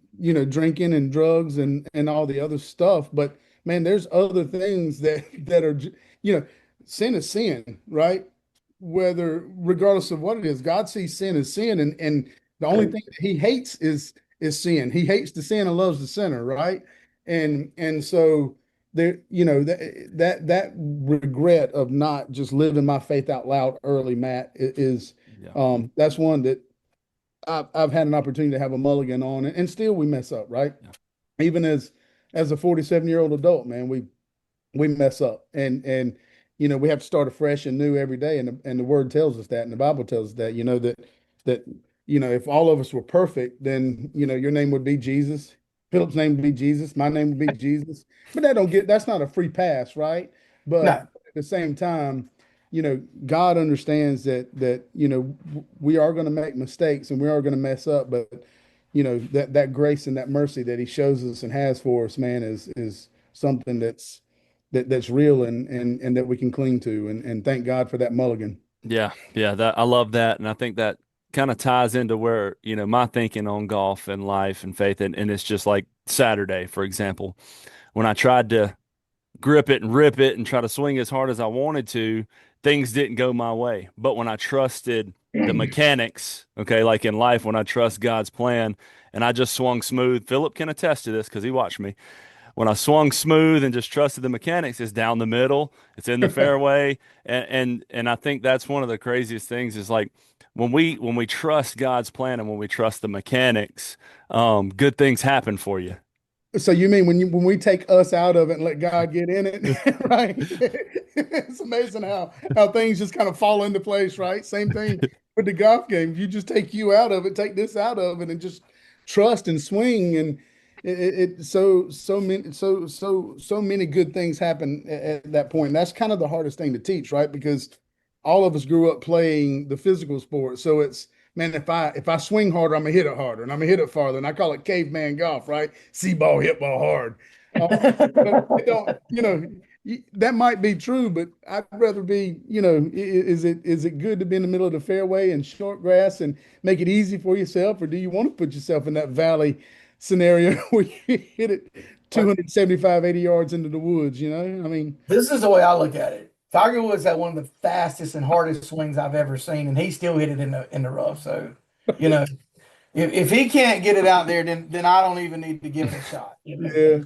drinking and drugs and all the other stuff. But man, there's other things that are, sin is sin, right? Whether regardless of what it is, God sees sin as sin, and the only thing that He hates is sin. He hates the sin and loves the sinner, right? And so there, that regret of not just living my faith out loud early, Matt, is Yeah. that's one that I've had an opportunity to have a mulligan on, and still we mess up, right? Yeah. Even as a 47-year-old adult, man, we mess up, and we have to start afresh and new every day, and the word tells us that, and the Bible tells us that, that if all of us were perfect, then your name would be Jesus, Philip's name would be Jesus, my name would be Jesus, but that's not a free pass, right? But No, at the same time, God understands that we are going to make mistakes and we are going to mess up, but that grace and that mercy that He shows us and has for us, man, is something that's real and that we can cling to, and thank God for that mulligan. Yeah, yeah, that I love that, and I think that kind of ties into where, my thinking on golf and life and faith, and it's just like Saturday, for example, when I tried to grip it and rip it and try to swing as hard as I wanted to, things didn't go my way. But when I trusted the mechanics, okay, like in life, when I trust God's plan and I just swung smooth, Philip can attest to this because he watched me. When I swung smooth and just trusted the mechanics, it's down the middle, it's in the fairway, and I think that's one of the craziest things is like when we trust God's plan and when we trust the mechanics, good things happen for you. So you mean when we take us out of it and let God get in it, right? It's amazing how things just kind of fall into place, right? Same thing with the golf game. If you just take you out of it, take this out of it, and just trust and swing, and so many good things happen at that point. And that's kind of the hardest thing to teach, right? Because all of us grew up playing the physical sport, so it's man, if I swing harder, I'm gonna hit it harder and I'm gonna hit it farther. And I call it caveman golf, right? See ball, hit ball hard. But it don't, that might be true, but I'd rather be, is it good to be in the middle of the fairway and short grass and make it easy for yourself, or do you want to put yourself in that valley scenario where you hit it 275, 80 yards into the woods, I mean, This is the way I look at it. Tiger Woods had one of the fastest and hardest swings I've ever seen, and he still hit it in the rough. So, you know, if he can't get it out there, then I don't even need to give it a shot. yeah.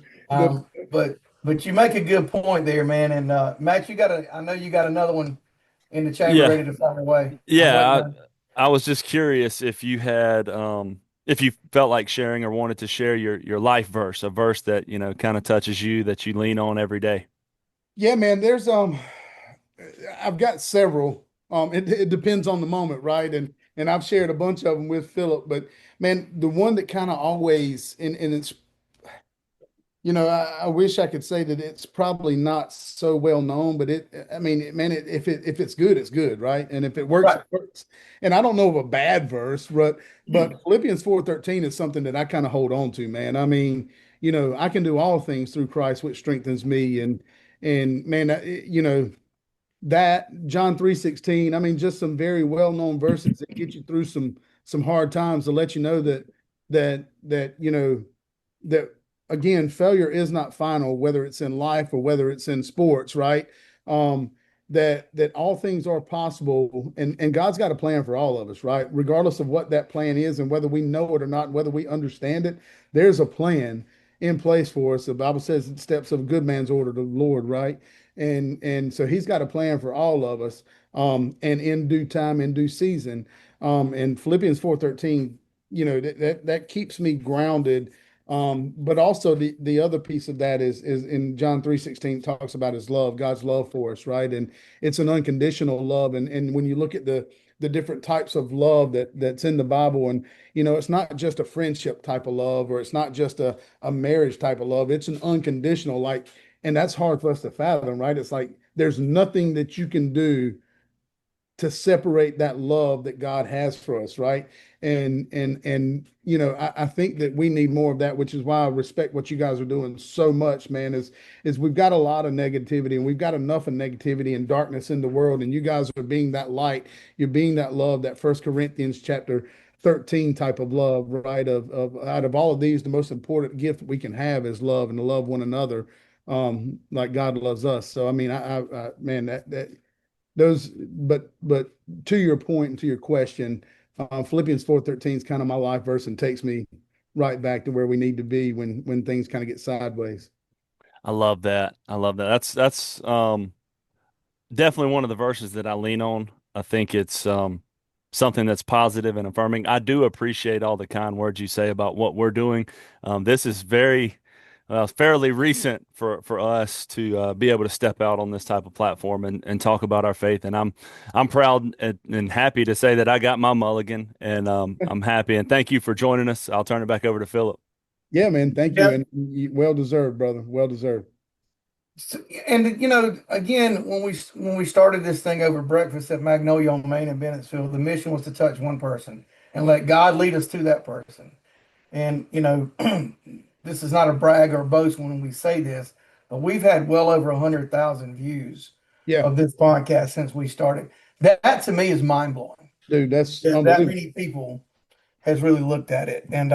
But you make a good point there, man. And Matt, I know you got another one in the chamber Yeah. ready to fire away. Yeah, I was just curious if you had if you felt like sharing or wanted to share your life verse, a verse that, kind of touches you that you lean on every day. Yeah, man, there's I've got several. It depends on the moment, right? And I've shared a bunch of them with Phillip, but man, the one that kind of always and it's I wish I could say that it's probably not so well known, but I mean, man, if it's good, it's good, right? And if it works, Right. it works. And I don't know of a bad verse, but Philippians 4:13 is something that I kind of hold on to, man. I mean, I can do all things through Christ, which strengthens me. And man, that John 3:16, I mean, just some very well-known verses that get you through some hard times to let you know that again, failure is not final, whether it's in life or whether it's in sports, right? That all things are possible, and God's got a plan for all of us, right? Regardless of what that plan is and whether we know it or not, whether we understand it, there's a plan in place for us. The Bible says the steps of a good man's order to the Lord, right? And so He's got a plan for all of us, and in due time, in due season. And Philippians 4:13, that keeps me grounded. But also the other piece of that is in John 3:16 talks about His love, God's love for us, right? And it's an unconditional love. And when you look at the different types of love that's in the Bible, and it's not just a friendship type of love, or it's not just a marriage type of love. It's an unconditional, and that's hard for us to fathom, right? It's like there's nothing that you can do to separate that love that God has for us, right? And I think that we need more of that, which is why I respect what you guys are doing so much, man. Is we've got a lot of negativity, and we've got enough of negativity and darkness in the world, and you guys are being that light, you're being that love, that First Corinthians chapter 13 type of love, right? Of out of all of these, the most important gift we can have is love, and to love one another, like God loves us. So I mean, I man, that those, but to your point and to your question, Philippians 4:13 is kind of my life verse and takes me right back to where we need to be when things kind of get sideways. I love that. I love that. That's definitely one of the verses that I lean on. I think it's something that's positive and affirming. I do appreciate all the kind words you say about what we're doing. This is fairly recent for us to be able to step out on this type of platform and talk about our faith. And I'm proud and happy to say that I got my mulligan, and I'm happy. And thank you for joining us. I'll turn it back over to Phillip. Yeah, man. Thank you. Yeah. And well deserved, brother. Well deserved. And again, when we started this thing over breakfast at Magnolia on Main in Bennettsville, the mission was to touch one person and let God lead us to that person. And this is not a brag or a boast when we say this, but we've had well over 100,000 views Yeah, of this podcast since we started. That to me is mind blowing. dude, that's That unbelievable. many people has really looked at it. And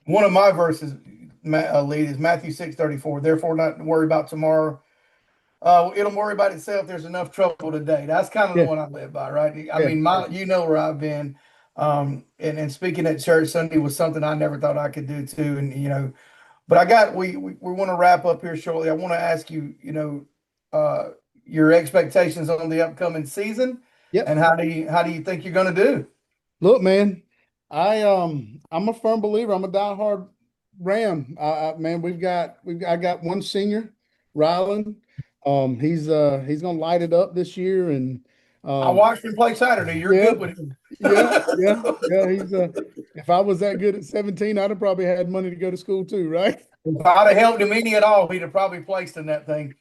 one of my verses, lead, is Matthew 6:34. Therefore, not worry about tomorrow. It'll worry about itself. There's enough trouble today. That's kind of the Yeah, one I live by, right? I yeah, mean, where I've been. And speaking at church Sunday was something I never thought I could do too. And but we want to wrap up here shortly. I want to ask you, your expectations on the upcoming season, yep. and how do you think you're going to do? Look, man, I'm a firm believer. I'm a diehard Ram. Man, I got one senior, Rylan. He's gonna light it up this year, and I watched him play Saturday. You're yeah, good with him. yeah. He's if I was that good at 17, I'd have probably had money to go to school too, right? If I'd have helped him any at all, he'd have probably placed in that thing.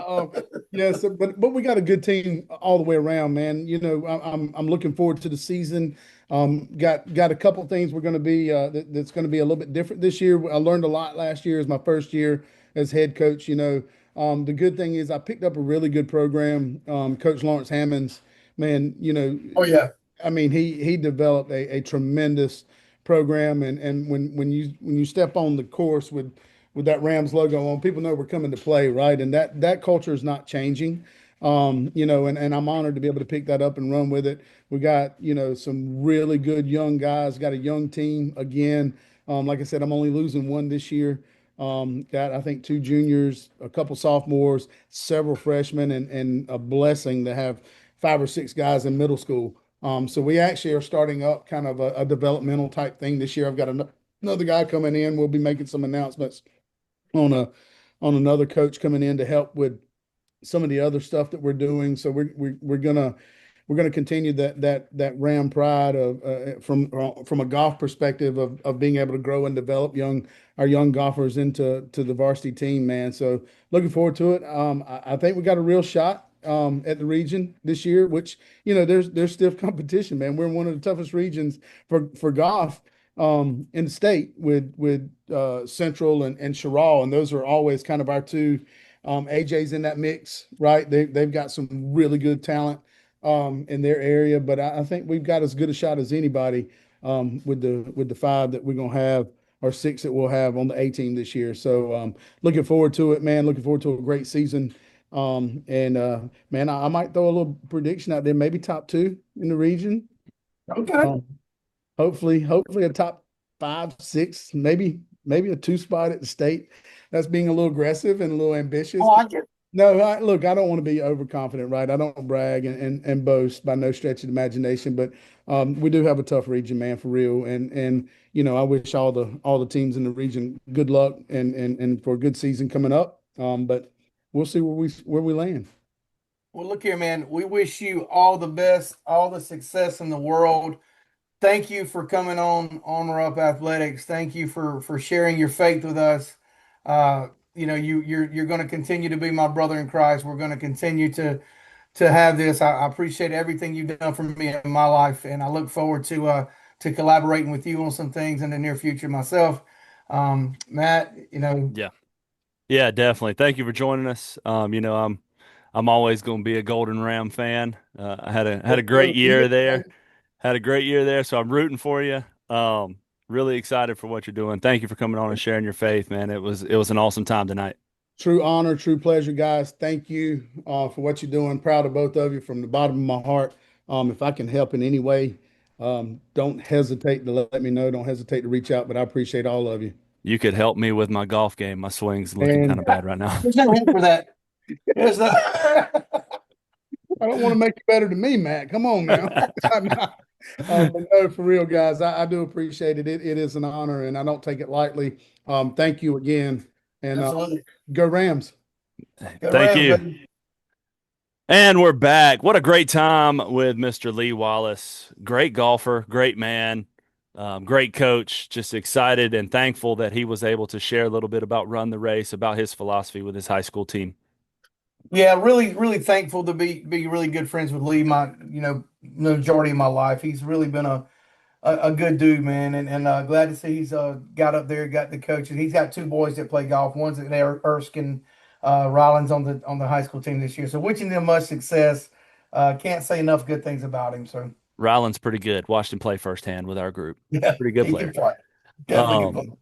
Um, yes, but we got a good team all the way around, man. You know, I'm looking forward to the season. Got a couple things we're going to be that's going to be a little bit different this year. I learned a lot last year as my first year as head coach. You know, the good thing is I picked up a really good program. Coach Lawrence Hammonds, man, you know, Oh yeah. I mean, he developed a tremendous program, and when you step on the course with that Rams logo on, people know we're coming to play, right? And that culture is not changing. You know, and I'm honored to be able to pick that up and run with it. We got, you know, some really good young guys, got a young team again. Like I said, I'm only losing one this year. Got, I think, two juniors, a couple sophomores, several freshmen, and a blessing to have 5 or 6 guys in middle school. So we actually are starting up kind of a developmental type thing this year. I've got another guy coming in. We'll be making some announcements on another coach coming in to help with some of the other stuff that we're doing. So we're gonna continue that Ram pride of from a golf perspective of being able to grow and develop our young golfers into the varsity team, man. So looking forward to it. I think we got a real shot at the region this year, which, you know, there's stiff competition, man. We're in one of the toughest regions for golf in the state with Central and Sherrall, and those are always kind of our two. AJ's in that mix, right? They've got some really good talent in their area, but I think we've got as good a shot as anybody with the 5 that we're gonna have or 6 that we'll have on the A team this year. So looking forward to it, man. Looking forward to a great season. And man, I might throw a little prediction out there, maybe top 2 in the region. Okay. Hopefully a top 5, 6, maybe a 2 spot at the state. That's being a little aggressive and a little ambitious. Oh, I get. No, look, I don't want to be overconfident, right? I don't brag and boast by no stretch of the imagination, but we do have a tough region, man, for real. And you know, I wish all the teams in the region good luck and for a good season coming up. But we'll see where we land. Well, look here, man. We wish you all the best, all the success in the world. Thank you for coming on Armor Up Athletics. Thank you for sharing your faith with us. You know, you're going to continue to be my brother in Christ. We're going to continue to have this. I appreciate everything you've done for me in my life, and I look forward to collaborating with you on some things in the near future myself. Matt, you know, Yeah. Yeah, definitely. Thank you for joining us. You know, I'm always going to be a Golden Ram fan. I had a great year there. Had a great year there, so I'm rooting for you. Really excited for what you're doing. Thank you for coming on and sharing your faith, man. It was an awesome time tonight. True honor, true pleasure, guys. Thank you for what you're doing. Proud of both of you from the bottom of my heart. If I can help in any way, don't hesitate to let me know. Don't hesitate to reach out, but I appreciate all of you. You could help me with my golf game. My swing's looking And kind of bad right now. there's no help for that. There's no. I don't want to make you better than me, Matt. Come on now. I'm not. But no, for real, guys, I do appreciate it. It is an honor, and I don't take it lightly. Thank you again, and Absolutely. go Rams. Go Thank Rams, you. baby. And we're back. What a great time with Mr. Lee Wallace. Great golfer, great man, great coach. Just excited and thankful that he was able to share a little bit about Run the Race, about his philosophy with his high school team. Yeah, really, really thankful to be really good friends with Lee. Majority of my life, he's really been a good dude, man, and glad to see he's got up there, got the coaches. He's got 2 boys that play golf. One's at Erskine, Rollins on the high school team this year. So wishing them much success. Can't say enough good things about him. So Ryland's pretty good. Watched him play firsthand with our group. yeah, Pretty good he can player. play. Definitely can play.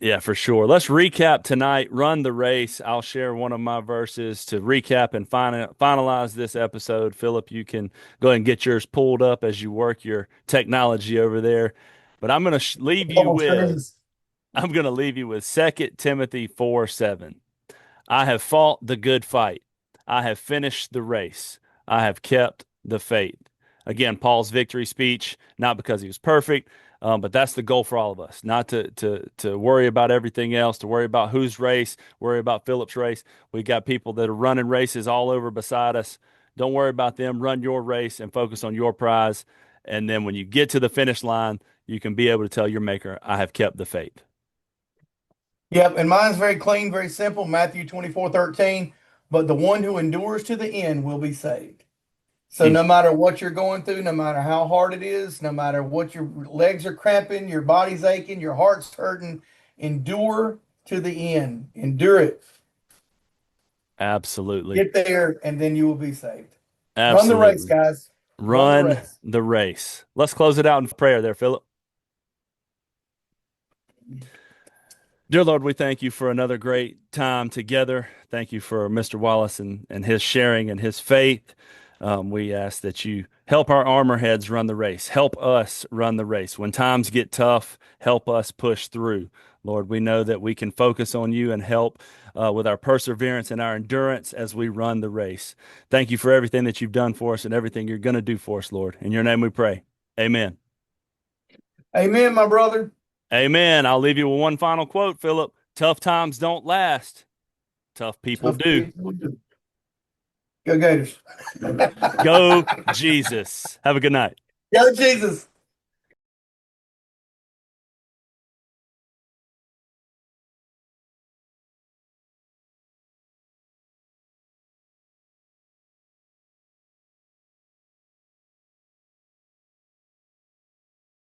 Yeah, for sure. Let's recap tonight. Run the race. I'll share one of my verses to recap and finalize this episode. Phillip, you can go ahead and get yours pulled up as you work your technology over there. But I'm going to leave you with I'm going to leave you with 2 Timothy 4:7. I have fought the good fight. I have finished the race. I have kept the faith. Again, Paul's victory speech, not because he was perfect, but that's the goal for all of us, not to worry about everything else, to worry about whose race, worry about Phillip's race. We got people that are running races all over beside us. Don't worry about them. Run your race and focus on your prize. And then when you get to the finish line, you can be able to tell your maker, I have kept the faith. Yep, and mine's very clean, very simple. Matthew 24:13. But the one who endures to the end will be saved. So no Mm, matter what you're going through, no matter how hard it is, no matter what your legs are cramping, your body's aching, your heart's hurting, endure to the end. Endure it. absolutely. Get there, and then you will be saved. Run the race, Absolutely. guys. Run the Run race. the race. Let's close it out in prayer there, Philip. Dear Lord, we thank you for another great time together. Thank you for Mr. Wallace and his sharing and his faith. We ask that you help our armor heads run the race. Help us run the race. When times get tough, help us push through. Lord, we know that we can focus on you and help with our perseverance and our endurance as we run the race. Thank you for everything that you've done for us and everything you're going to do for us, Lord. In your name we pray. Amen. Amen, my brother. Amen. I'll leave you with one final quote, Philip. Tough times don't last. Tough people Tough do. people do. Go Gators. Go Jesus. Have a good night. Go Jesus.